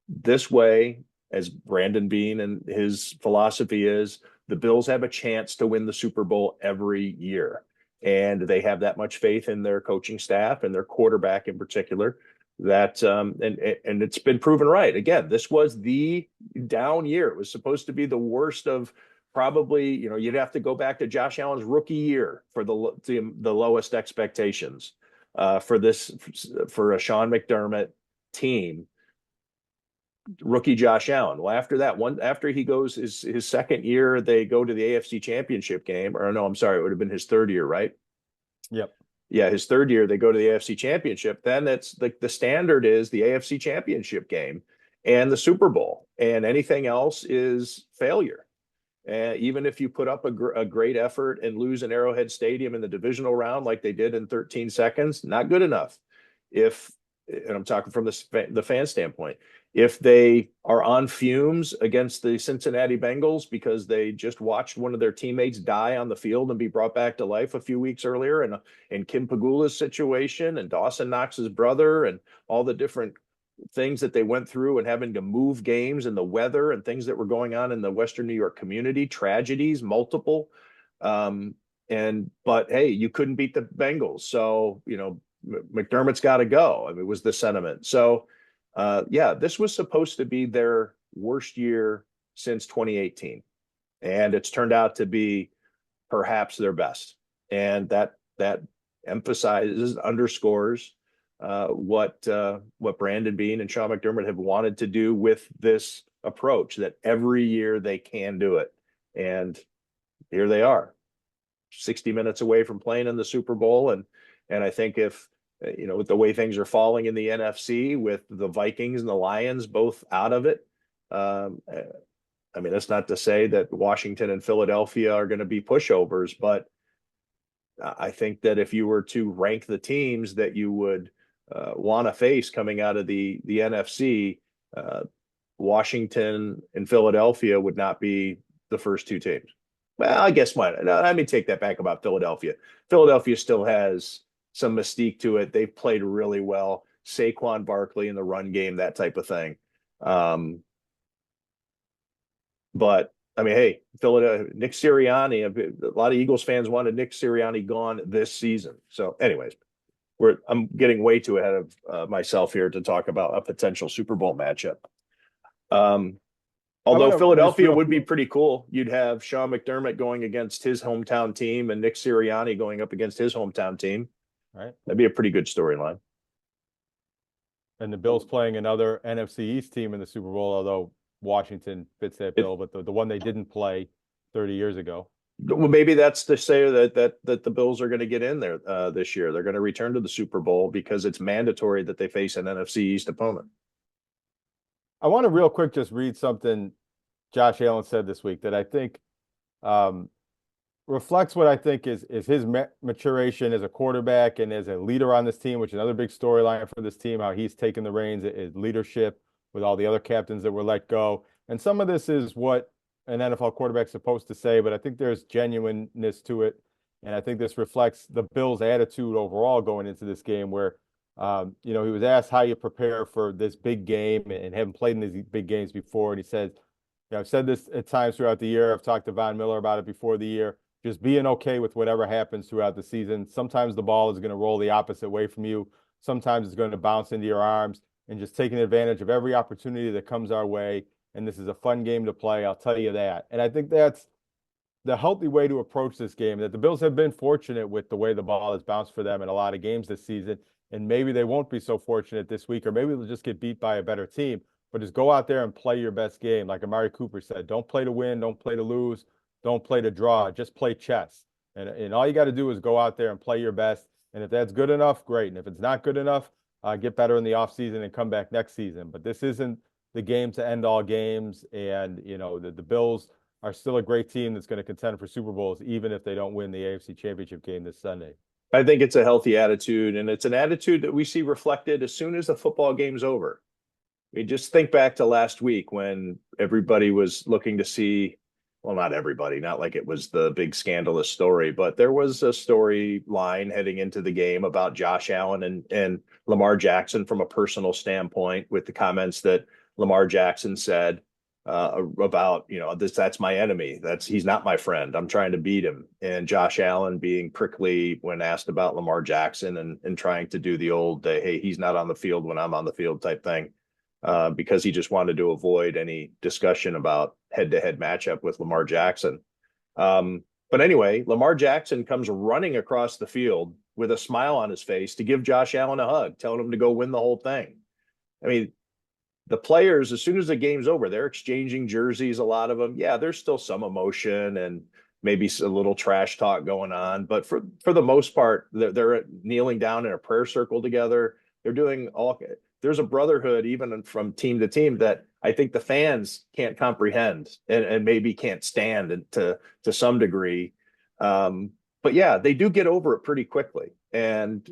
This way, as Brandon Beane and his philosophy is, the Bills have a chance to win the Super Bowl every year. And they have that much faith in their coaching staff and their quarterback in particular, that and it's been proven right. Again, this was the down year. It was supposed to be the worst of probably, you'd have to go back to Josh Allen's rookie year for the lowest expectations for a Sean McDermott team. rookie Josh Allen. Well, after that after he goes his second year, they go to the AFC Championship game, or no, I'm sorry, it would have been his third year, right? Yep. Yeah, his third year, they go to the AFC Championship. Then it's the standard is the AFC Championship game and the Super Bowl, and anything else is failure. Even if you put up a great effort and lose in Arrowhead Stadium in the divisional round like they did in 13 seconds, not good enough. And I'm talking from the fan standpoint, if they are on fumes against the Cincinnati Bengals because they just watched one of their teammates die on the field and be brought back to life a few weeks earlier, and Kim Pagula's situation and Dawson Knox's brother and all the different things that they went through and having to move games and the weather and things that were going on in the Western New York community, tragedies, multiple. But hey, you couldn't beat the Bengals. So, McDermott's got to go. I mean, it was the sentiment. So, this was supposed to be their worst year since 2018. And it's turned out to be perhaps their best. And that underscores what Brandon Beane and Sean McDermott have wanted to do with this approach, that every year they can do it. And here they are, 60 minutes away from playing in the Super Bowl. And I think if, with the way things are falling in the NFC, with the Vikings and the Lions both out of it, I mean, that's not to say that Washington and Philadelphia are going to be pushovers, but I think that if you were to rank the teams that you would want to face coming out of the NFC, Washington and Philadelphia would not be the first two teams. Well, I guess let me take that back about Philadelphia. Philadelphia still has some mystique to it. They've played really well. Saquon Barkley in the run game, that type of thing. But I mean, hey, Philadelphia, Nick Sirianni, a lot of Eagles fans wanted Nick Sirianni gone this season. So anyways, I'm getting way too ahead of myself here to talk about a potential Super Bowl matchup. Although Philadelphia would be pretty cool. You'd have Sean McDermott going against his hometown team and Nick Sirianni going up against his hometown team. Right. That'd be a pretty good storyline. And the Bills playing another NFC East team in the Super Bowl, although Washington fits that bill, but the one they didn't play 30 years ago. Well, maybe that's to say that the Bills are going to get in there this year. They're going to return to the Super Bowl because it's mandatory that they face an NFC East opponent. I want to real quick just read something Josh Allen said this week that I think reflects what I think is his maturation as a quarterback and as a leader on this team, which is another big storyline for this team, how he's taken the reins, his leadership with all the other captains that were let go. And some of this is what an NFL quarterback's supposed to say, but I think there's genuineness to it. And I think this reflects the Bills' attitude overall going into this game where, he was asked how you prepare for this big game and haven't played in these big games before. And he said, I've said this at times throughout the year. I've talked to Von Miller about it before the year. Just being okay with whatever happens throughout the season. Sometimes the ball is going to roll the opposite way from you. Sometimes it's going to bounce into your arms, and just taking advantage of every opportunity that comes our way. And this is a fun game to play, I'll tell you that. And I think that's the healthy way to approach this game, that the Bills have been fortunate with the way the ball has bounced for them in a lot of games this season. And maybe they won't be so fortunate this week, or maybe they'll just get beat by a better team. But just go out there and play your best game. Like Amari Cooper said, don't play to win, don't play to lose, don't play to draw, just play chess. And all you got to do is go out there and play your best. And if that's good enough, great. And if it's not good enough, get better in the offseason and come back next season. But this isn't the game to end all games. And, the Bills are still a great team that's going to contend for Super Bowls, even if they don't win the AFC Championship game this Sunday. I think it's a healthy attitude, and it's an attitude that we see reflected as soon as the football game's over. We just think back to last week when everybody was looking to see, well, not everybody, not like it was the big scandalous story, but there was a storyline heading into the game about Josh Allen and Lamar Jackson from a personal standpoint, with the comments that Lamar Jackson said about, that's my enemy. He's not my friend. I'm trying to beat him. And Josh Allen being prickly when asked about Lamar Jackson and trying to do the old, hey, he's not on the field when I'm on the field type thing. Because he just wanted to avoid any discussion about head-to-head matchup with Lamar Jackson. But anyway, Lamar Jackson comes running across the field with a smile on his face to give Josh Allen a hug, telling him to go win the whole thing. I mean, the players, as soon as the game's over, they're exchanging jerseys, a lot of them. Yeah, there's still some emotion and maybe a little trash talk going on, but for the most part, they're kneeling down in a prayer circle together. They're doing all. There's a brotherhood even from team to team that I think the fans can't comprehend and maybe can't stand to some degree. But yeah, they do get over it pretty quickly. And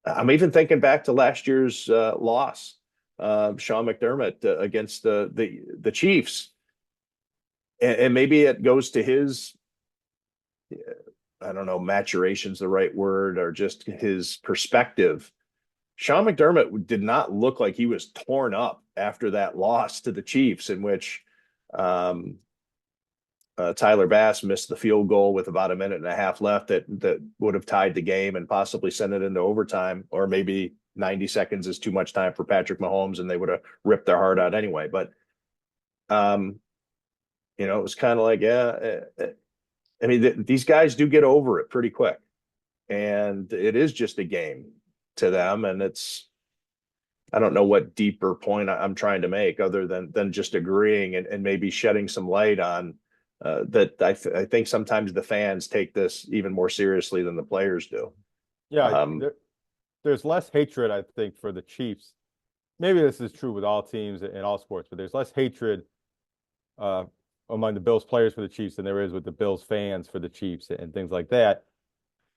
I'm even thinking back to last year's loss, Sean McDermott against the Chiefs, and maybe it goes to his, I don't know, maturation's the right word, or just his perspective. Sean McDermott did not look like he was torn up after that loss to the Chiefs, in which Tyler Bass missed the field goal with about a minute and a half left that would have tied the game and possibly sent it into overtime, or maybe 90 seconds is too much time for Patrick Mahomes and they would have ripped their heart out anyway. But, it was kind of like, yeah, I mean, these guys do get over it pretty quick, and it is just a game to them. And I don't know what deeper point I'm trying to make other than just agreeing and maybe shedding some light on that. I think sometimes the fans take this even more seriously than the players do. Yeah, there's less hatred, I think, for the Chiefs. Maybe this is true with all teams in all sports, but there's less hatred among the Bills players for the Chiefs than there is with the Bills fans for the Chiefs and things like that.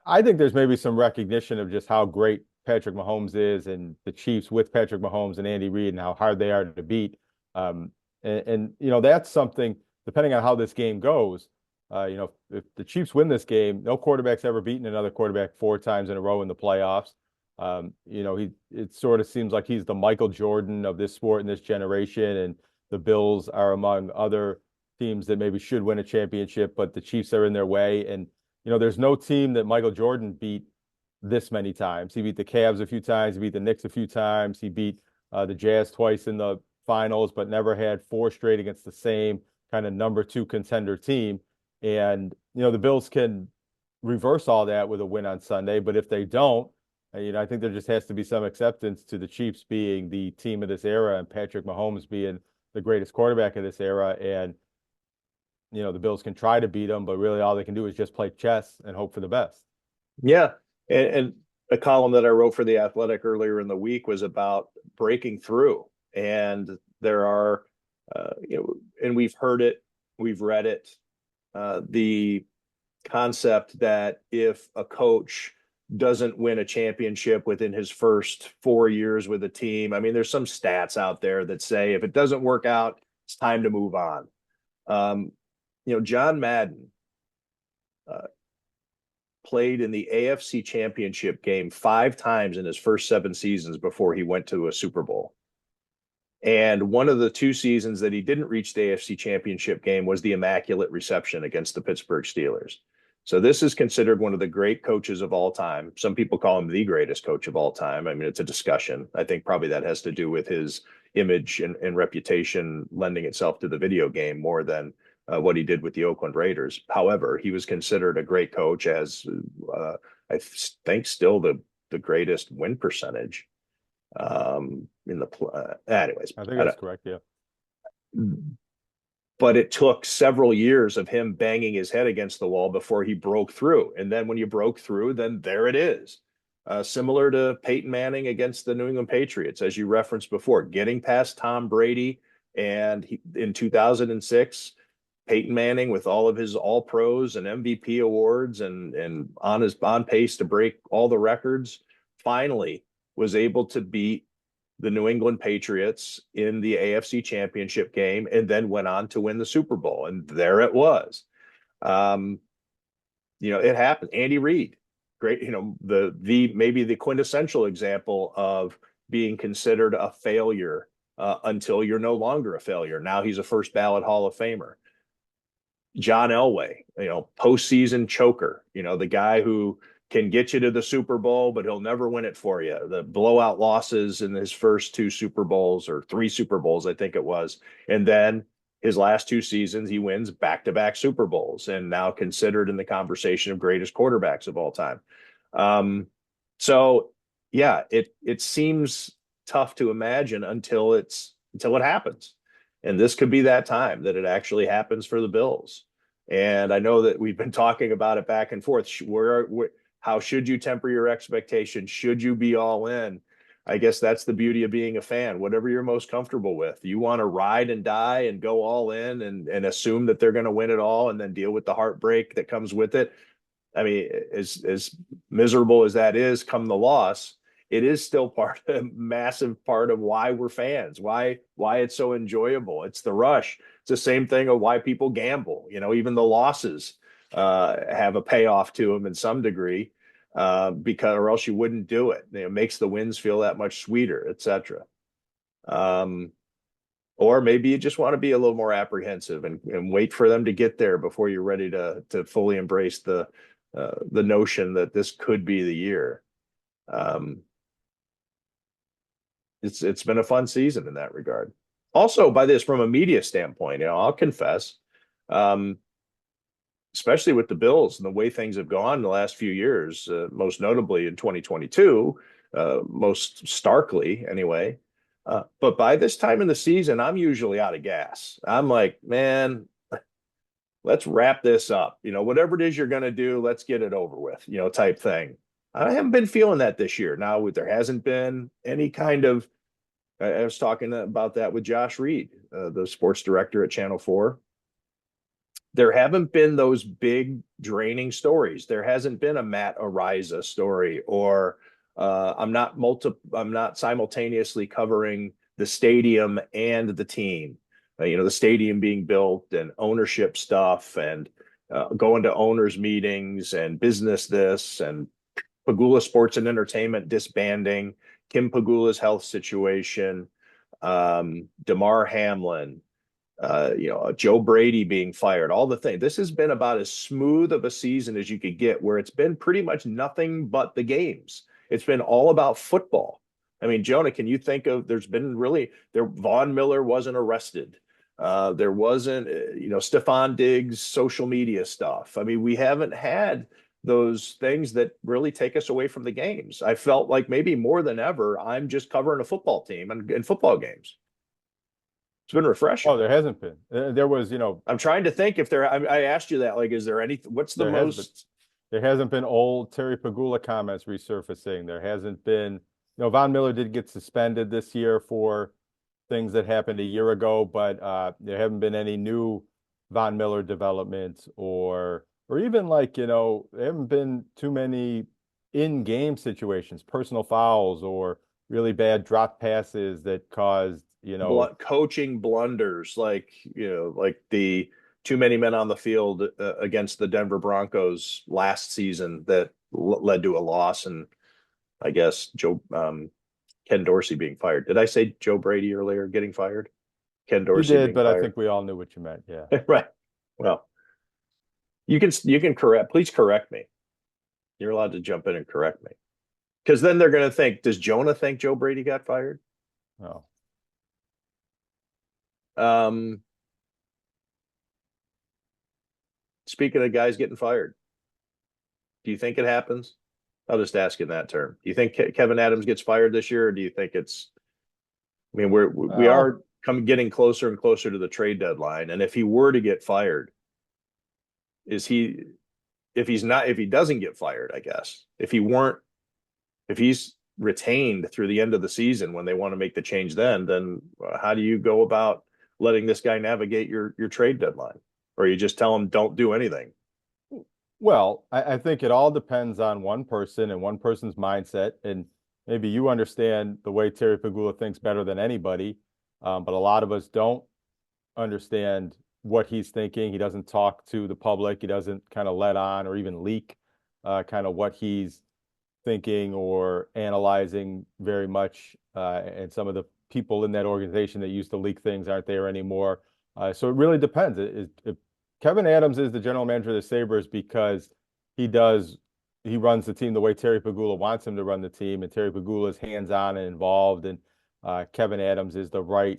I think there's maybe some recognition of just how great Patrick Mahomes is, and the Chiefs with Patrick Mahomes and Andy Reid, and how hard they are to beat. And that's something, depending on how this game goes, if the Chiefs win this game, no quarterback's ever beaten another quarterback 4 times in a row in the playoffs. It sort of seems like he's the Michael Jordan of this sport and this generation, and the Bills are among other teams that maybe should win a championship, but the Chiefs are in their way. And, there's no team that Michael Jordan beat this many times. He beat the Cavs a few times, he beat the Knicks a few times, he beat the Jazz twice in the finals, but never had 4 straight against the same kind of number 2 contender team. And, the Bills can reverse all that with a win on Sunday, but if they don't, I think there just has to be some acceptance to the Chiefs being the team of this era and Patrick Mahomes being the greatest quarterback of this era. And, the Bills can try to beat them, but really all they can do is just play chess and hope for the best. Yeah. And a column that I wrote for The Athletic earlier in the week was about breaking through. And there are, and we've heard it, we've read it, the concept that if a coach doesn't win a championship within his first 4 years with a team, I mean, there's some stats out there that say if it doesn't work out, it's time to move on. John Madden played in the AFC Championship Game 5 times in his first 7 seasons before he went to a Super Bowl. And one of the 2 seasons that he didn't reach the AFC Championship Game was the Immaculate Reception against the Pittsburgh Steelers. So this is considered one of the great coaches of all time. Some people call him the greatest coach of all time. I mean, it's a discussion. I think probably that has to do with his image and reputation lending itself to the video game more than what he did with the Oakland Raiders. However, he was considered a great coach, as I think still the greatest win percentage in the anyways. I think that's correct. Yeah. But it took several years of him banging his head against the wall before he broke through. And then when you broke through, then there it is. Similar to Peyton Manning against the New England Patriots, as you referenced before, getting past Tom Brady. And in 2006, Peyton Manning, with all of his all pros and MVP awards and on pace to break all the records, finally was able to beat the New England Patriots in the AFC Championship Game, and then went on to win the Super Bowl. And there it was. It happened. Andy Reid, great, the maybe the quintessential example of being considered a failure until you're no longer a failure. Now he's a first ballot Hall of Famer. John Elway, postseason choker, the guy who can get you to the Super Bowl, but he'll never win it for you. The blowout losses in his first 2 Super Bowls, or 3 Super Bowls, I think it was. And then his last 2 seasons, he wins back-to-back Super Bowls, and now considered in the conversation of greatest quarterbacks of all time. So yeah, it seems tough to imagine until it's until it happens. And this could be that time that it actually happens for the Bills. And I know that we've been talking about it back and forth. How should you temper your expectations? Should you be all in? I guess that's the beauty of being a fan. Whatever you're most comfortable with. You want to ride and die and go all in and assume that they're going to win it all and then deal with the heartbreak that comes with it. I mean, as miserable as that is, come the loss, it is still a massive part of why we're fans, why it's so enjoyable. It's the rush. It's the same thing of why people gamble. You know, even the losses have a payoff to them in some degree, because or else you wouldn't do it. It makes the wins feel that much sweeter, etc. Or maybe you just want to be a little more apprehensive and wait for them to get there before you're ready to fully embrace the notion that this could be the year. It's been a fun season in that regard. Also, from a media standpoint, I'll confess, especially with the Bills and the way things have gone in the last few years, most notably in 2022, most starkly anyway. But by this time in the season, I'm usually out of gas. I'm like, man, let's wrap this up. Whatever it is you're going to do, let's get it over with, type thing. I haven't been feeling that this year. Now, there hasn't been any kind of, I was talking about that with Josh Reed, the sports director at Channel 4. There haven't been those big draining stories. There hasn't been a Matt Ariza story, or I'm not simultaneously covering the stadium and the team. The stadium being built and ownership stuff and going to owners meetings and business this and Pagula Sports and Entertainment disbanding, Kim Pagula's health situation, Damar Hamlin, Joe Brady being fired, all the things. This has been about as smooth of a season as you could get, where it's been pretty much nothing but the games. It's been all about football. I mean, Jonah, can you think of, Von Miller wasn't arrested. There wasn't, Stephon Diggs' social media stuff. I mean, we haven't had those things that really take us away from the games. I felt like maybe more than ever, I'm just covering a football team and football games. It's been refreshing. Oh, there hasn't been. There was, I'm trying to think if I asked you that, like, is there any, what's the most? There hasn't been old Terry Pagula comments resurfacing. There hasn't been, Von Miller did get suspended this year for things that happened a year ago, but there haven't been any new Von Miller developments or even like, there haven't been too many in-game situations, personal fouls or really bad drop passes that caused, coaching blunders, like the too many men on the field against the Denver Broncos last season that led to a loss. And I guess Ken Dorsey being fired. Did I say Joe Brady earlier getting fired? Ken Dorsey. You did, but fired. I think we all knew what you meant. Yeah. Right. Well, you can please correct me. You're allowed to jump in and correct me. Because then they're going to think, does Jonah think Joe Brady got fired? No. Speaking of guys getting fired, do you think it happens? I'll just ask in that term. Do you think Kevyn Adams gets fired this year, or do you think it's? I mean, we are getting closer and closer to the trade deadline, and if he were to get fired, if he doesn't get fired, I guess if he's retained through the end of the season when they want to make the change, then how do you go about letting this guy navigate your trade deadline? Or you just tell him don't do anything? Well, I think it all depends on one person and one person's mindset. And maybe you understand the way Terry Pagula thinks better than anybody. But a lot of us don't understand what he's thinking. He doesn't talk to the public. He doesn't kind of let on or even leak kind of what he's thinking or analyzing very much. And some of the people in that organization that used to leak things aren't there anymore. So it really depends. Kevyn Adams is the general manager of the Sabres because he runs the team the way Terry Pagula wants him to run the team, and Terry Pagula is hands-on and involved, and Kevyn Adams is the right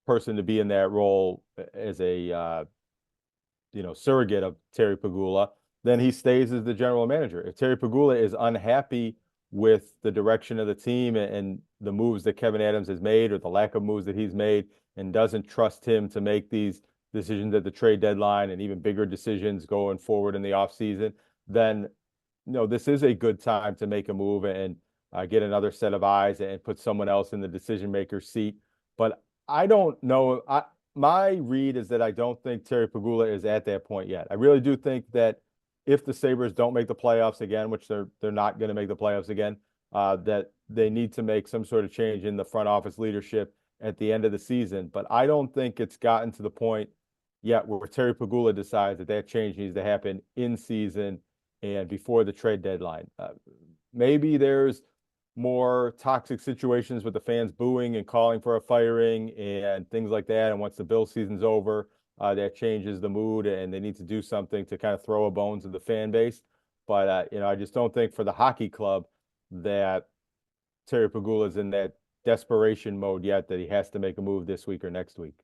person to be in that role as a surrogate of Terry Pagula. Then he stays as the general manager. If Terry Pagula is unhappy with the direction of the team and the moves that Kevyn Adams has made or the lack of moves that he's made, and doesn't trust him to make these decisions at the trade deadline and even bigger decisions going forward in the offseason, then this is a good time to make a move and get another set of eyes and put someone else in the decision maker's seat. But I don't know. My read is that I don't think Terry Pegula is at that point yet. I really do think that if the Sabres don't make the playoffs again, which they're not going to make the playoffs again, that they need to make some sort of change in the front office leadership at the end of the season. But I don't think it's gotten to the point yet where Terry Pegula decides that change needs to happen in season and before the trade deadline. Maybe there's more toxic situations with the fans booing and calling for a firing and things like that. And once the Bill season's over, that changes the mood and they need to do something to kind of throw a bone to the fan base. But, I just don't think for the hockey club that Terry Pegula is in that desperation mode yet that he has to make a move this week or next week.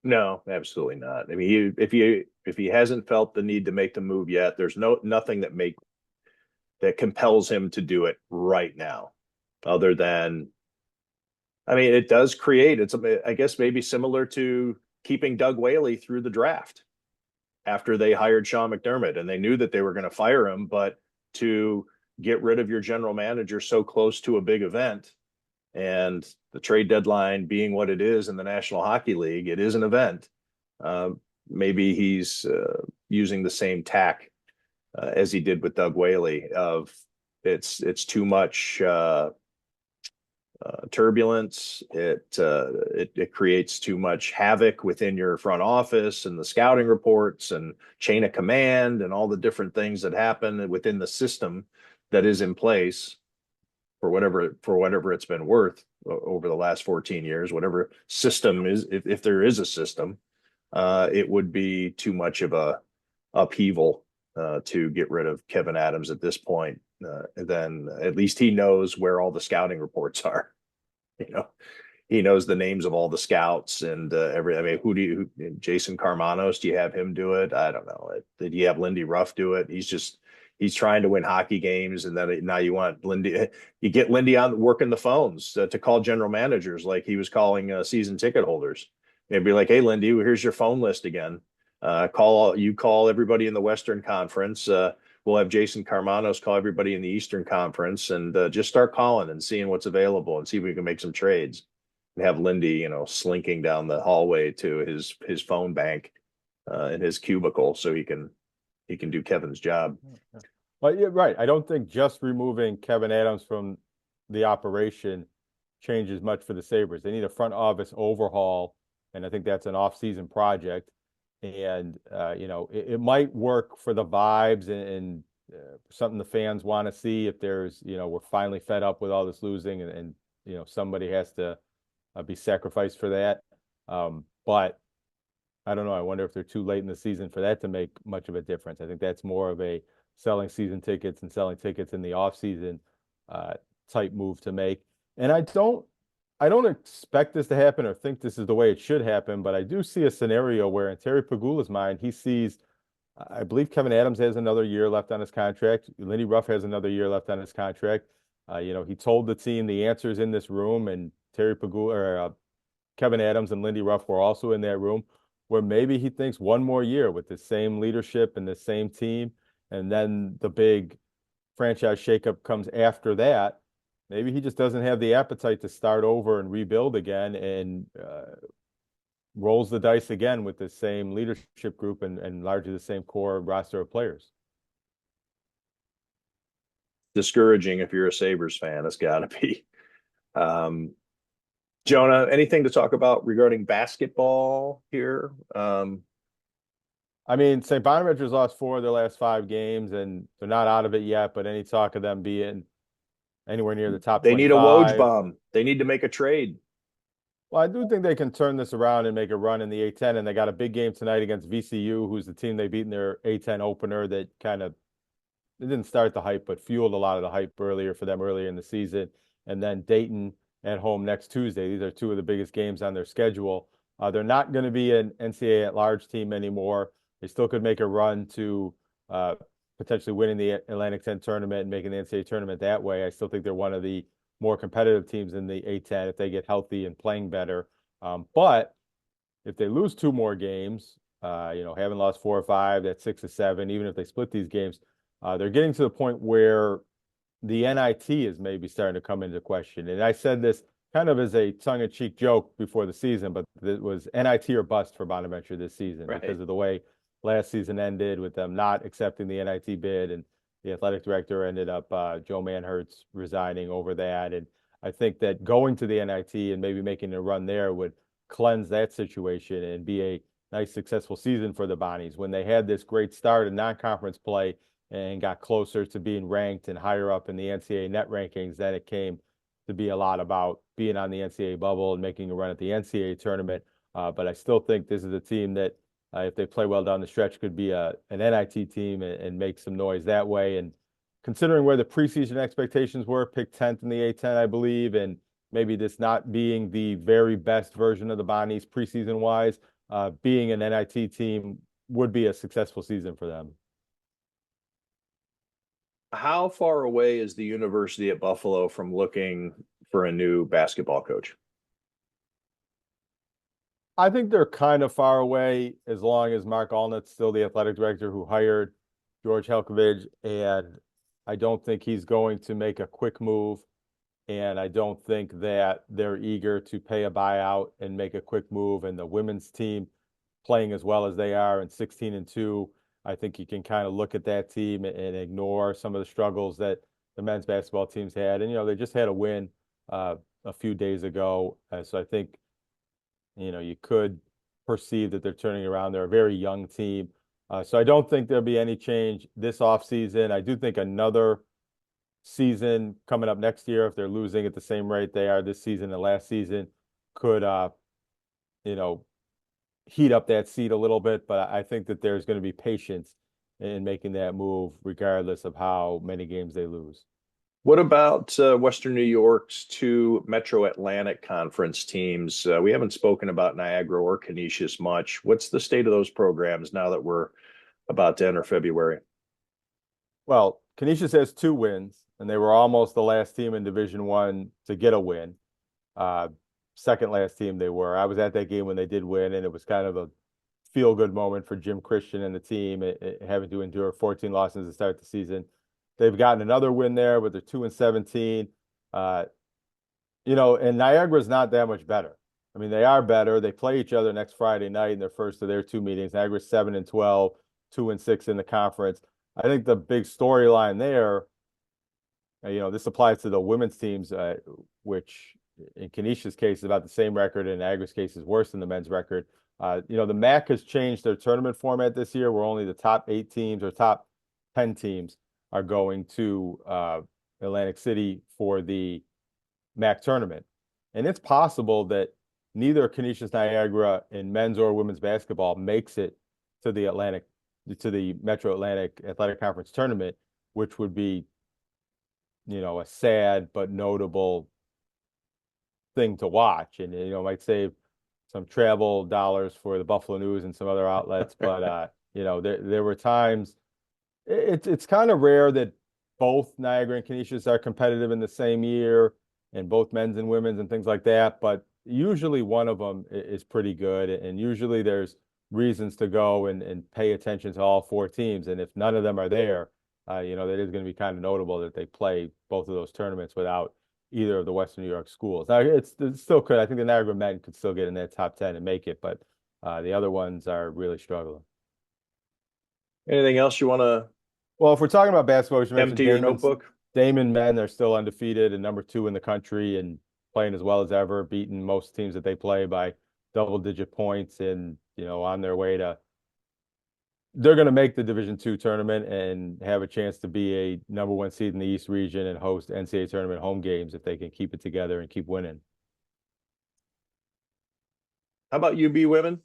No, absolutely not. I mean, if he hasn't felt the need to make the move yet, there's nothing that compels him to do it right now, other than, I mean, it does create, I guess maybe similar to keeping Doug Whaley through the draft after they hired Sean McDermott, and they knew that they were going to fire him, but to get rid of your general manager so close to a big event, and the trade deadline being what it is in the National Hockey League, it is an event. Maybe he's using the same tack as he did with Doug Whaley of it's too much turbulence. It creates too much havoc within your front office and the scouting reports and chain of command and all the different things that happen within the system that is in place for whatever it's been worth over the last 14 years, whatever system is, if there is a system, it would be too much of a upheaval to get rid of Kevyn Adams at this point. Then at least he knows where all the scouting reports are. He knows the names of all the scouts and I mean, Jason Karmanos, do you have him do it? I don't know. Did you have Lindy Ruff do it? He's trying to win hockey games, and then now you want Lindy. You get Lindy on working the phones to call general managers like he was calling season ticket holders. And be like, hey, Lindy, here's your phone list again. Call everybody in the Western Conference. We'll have Jason Karmanos call everybody in the Eastern Conference, and just start calling and seeing what's available and see if we can make some trades. And have Lindy, slinking down the hallway to his phone bank in his cubicle so he can do Kevin's job. Well, yeah, right. I don't think just removing Kevyn Adams from the operation changes much for the Sabres. They need a front office overhaul, and I think that's an off-season project. And it might work for the vibes and something the fans want to see if there's, we're finally fed up with all this losing and somebody has to be sacrificed for that. But I don't know. I wonder if they're too late in the season for that to make much of a difference. I think that's more of a selling season tickets and selling tickets in the off season type move to make. And I don't expect this to happen or think this is the way it should happen, but I do see a scenario where in Terry Pegula's mind, he sees, I believe Kevyn Adams has another year left on his contract. Lindy Ruff has another year left on his contract. He told the team the answer's in this room, and Terry Pegula or Kevyn Adams and Lindy Ruff were also in that room, where maybe he thinks one more year with the same leadership and the same team, and then the big franchise shakeup comes after that. Maybe he just doesn't have the appetite to start over and rebuild again, and rolls the dice again with the same leadership group and largely the same core roster of players. Discouraging if you're a Sabres fan. It's got to be. Jonah, anything to talk about regarding basketball here? I mean, St. Bonaventure's lost 4 of their last 5 games, and they're not out of it yet, but any talk of them being anywhere near the top 25. They need a Woj bomb. They need to make a trade. Well, I do think they can turn this around and make a run in the A10, and they got a big game tonight against VCU, who's the team they beat in their A10 opener that it didn't start the hype, but fueled a lot of the hype earlier in the season. And then Dayton at home next Tuesday. These are 2 of the biggest games on their schedule. They're not going to be an NCAA at-large team anymore. They still could make a run to potentially winning the Atlantic 10 tournament and making the NCAA tournament that way. I still think they're one of the more competitive teams in the A10 if they get healthy and playing better. But if they lose 2 more games, haven't lost 4 or 5, that's 6 or 7, even if they split these games, they're getting to the point where the NIT is maybe starting to come into question. And I said this kind of as a tongue-in-cheek joke before the season, but it was NIT or bust for Bonaventure this season because of the way last season ended with them not accepting the NIT bid, and the athletic director ended up, Joe Manhertz, resigning over that. And I think that going to the NIT and maybe making a run there would cleanse that situation and be a nice, successful season for the Bonnies. When they had this great start in non-conference play and got closer to being ranked and higher up in the NCAA net rankings, then it came to be a lot about being on the NCAA bubble and making a run at the NCAA tournament. But I still think this is a team that, if they play well down the stretch, could be an NIT team and make some noise that way. And considering where the preseason expectations were, picked 10th in the A10, I believe, and maybe this not being the very best version of the Bonnies preseason wise, being an NIT team would be a successful season for them. How far away is the University at Buffalo from looking for a new basketball coach? I think they're kind of far away as long as Mark Allnutt's still the athletic director who hired George Helkovich, and I don't think he's going to make a quick move, and I don't think that they're eager to pay a buyout and make a quick move. And the women's team playing as well as they are and 16-2, I think you can kind of look at that team and ignore some of the struggles that the men's basketball teams had. And, they just had a win a few days ago. So I think, you could perceive that they're turning around. They're a very young team. So I don't think there'll be any change this offseason. I do think another season coming up next year, if they're losing at the same rate they are this season and last season, could, heat up that seat a little bit. But I think that there's going to be patience in making that move, regardless of how many games they lose. What about Western New York's 2 Metro Atlantic Conference teams? We haven't spoken about Niagara or Canisius much. What's the state of those programs now that we're about to enter February? Well, Canisius has 2 wins, and they were almost the last team in Division I to get a win. Second last team they were. I was at that game when they did win, and it was kind of a feel-good moment for Jim Christian and the team, having to endure 14 losses to start the season. They've gotten another win there, but they're 2-17. And Niagara's not that much better. I mean, they are better. They play each other next Friday night in their first of their 2 meetings. Niagara's 7-12, 2-6 in the conference. I think the big storyline there, this applies to the women's teams, which in Canisius' case is about the same record, and Niagara's case is worse than the men's record. The MAC has changed their tournament format this year, where only the top 8 teams or top 10 teams are going to Atlantic City for the MAC tournament. And it's possible that neither Canisius Niagara in men's or women's basketball makes it to the Metro Atlantic Athletic Conference tournament, which would be, a sad but notable thing to watch. And, might save some travel dollars for the Buffalo News and some other outlets. But, there were times. It's kind of rare that both Niagara and Canisius are competitive in the same year, and both men's and women's and things like that. But usually one of them is pretty good, and usually there's reasons to go and pay attention to all 4 teams. And if none of them are there, that is going to be kind of notable that they play both of those tournaments without either of the Western New York schools. Now, it still could. I think the Niagara men could still get in that top 10 and make it, but the other ones are really struggling. Anything else you want to? Well, if we're talking about basketball, we should mention empty your notebook. Damon men are still undefeated and number 2 in the country and playing as well as ever, beating most teams that they play by double-digit points, and on their way to. They're going to make the Division II tournament and have a chance to be a number 1 seed in the East region and host NCAA tournament home games if they can keep it together and keep winning. How about UB women?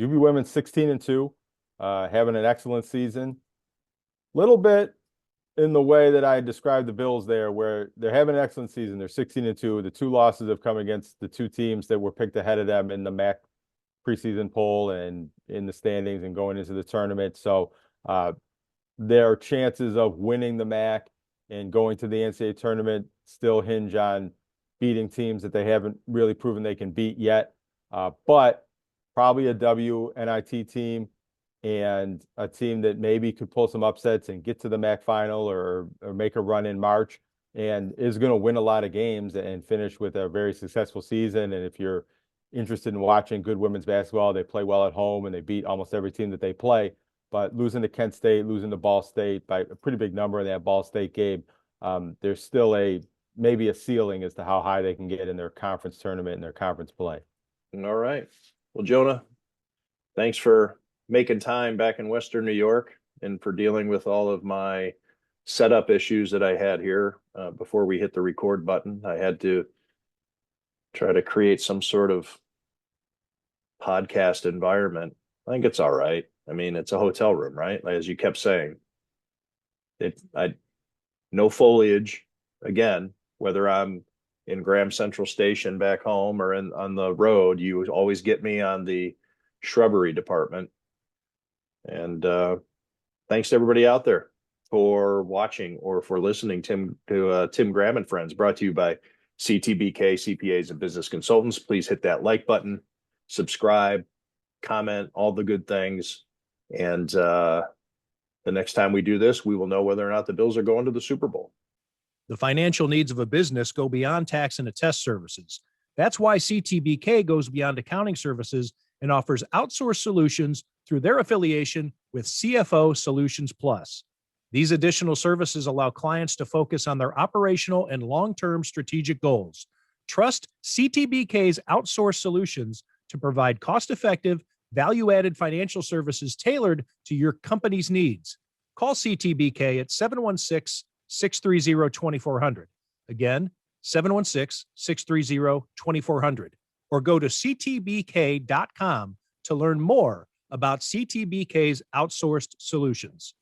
UB women 16-2, having an excellent season. Little bit in the way that I described the Bills there, where they're having an excellent season. They're 16-2. The 2 losses have come against the 2 teams that were picked ahead of them in the MAC preseason poll and in the standings and going into the tournament. So their chances of winning the MAC and going to the NCAA tournament still hinge on beating teams that they haven't really proven they can beat yet. But probably a WNIT team and a team that maybe could pull some upsets and get to the MAC final or make a run in March and is going to win a lot of games and finish with a very successful season. And if you're interested in watching good women's basketball, they play well at home and they beat almost every team that they play. But losing to Kent State, losing to Ball State by a pretty big number in that Ball State game, there's still maybe a ceiling as to how high they can get in their conference tournament and their conference play. All right. Well, Jonah, thanks for making time back in Western New York and for dealing with all of my setup issues that I had here before we hit the record button. I had to try to create some sort of podcast environment. I think it's all right. I mean, it's a hotel room, right? As you kept saying, no foliage. Again, whether I'm in Graham Central Station back home or on the road, you always get me on the shrubbery department. And thanks to everybody out there for watching or for listening to Tim Graham and Friends, brought to you by CTBK, CPAs and Business Consultants. Please hit that like button, subscribe, comment, all the good things. And the next time we do this, we will know whether or not the Bills are going to the Super Bowl. The financial needs of a business go beyond tax and attest services. That's why CTBK goes beyond accounting services and offers outsourced solutions through their affiliation with CFO Solutions Plus. These additional services allow clients to focus on their operational and long-term strategic goals. Trust CTBK's outsourced solutions to provide cost-effective, value-added financial services tailored to your company's needs. Call CTBK at 716-630-2400. Again, 716-630-2400. Or go to ctbk.com to learn more about CTBK's outsourced solutions.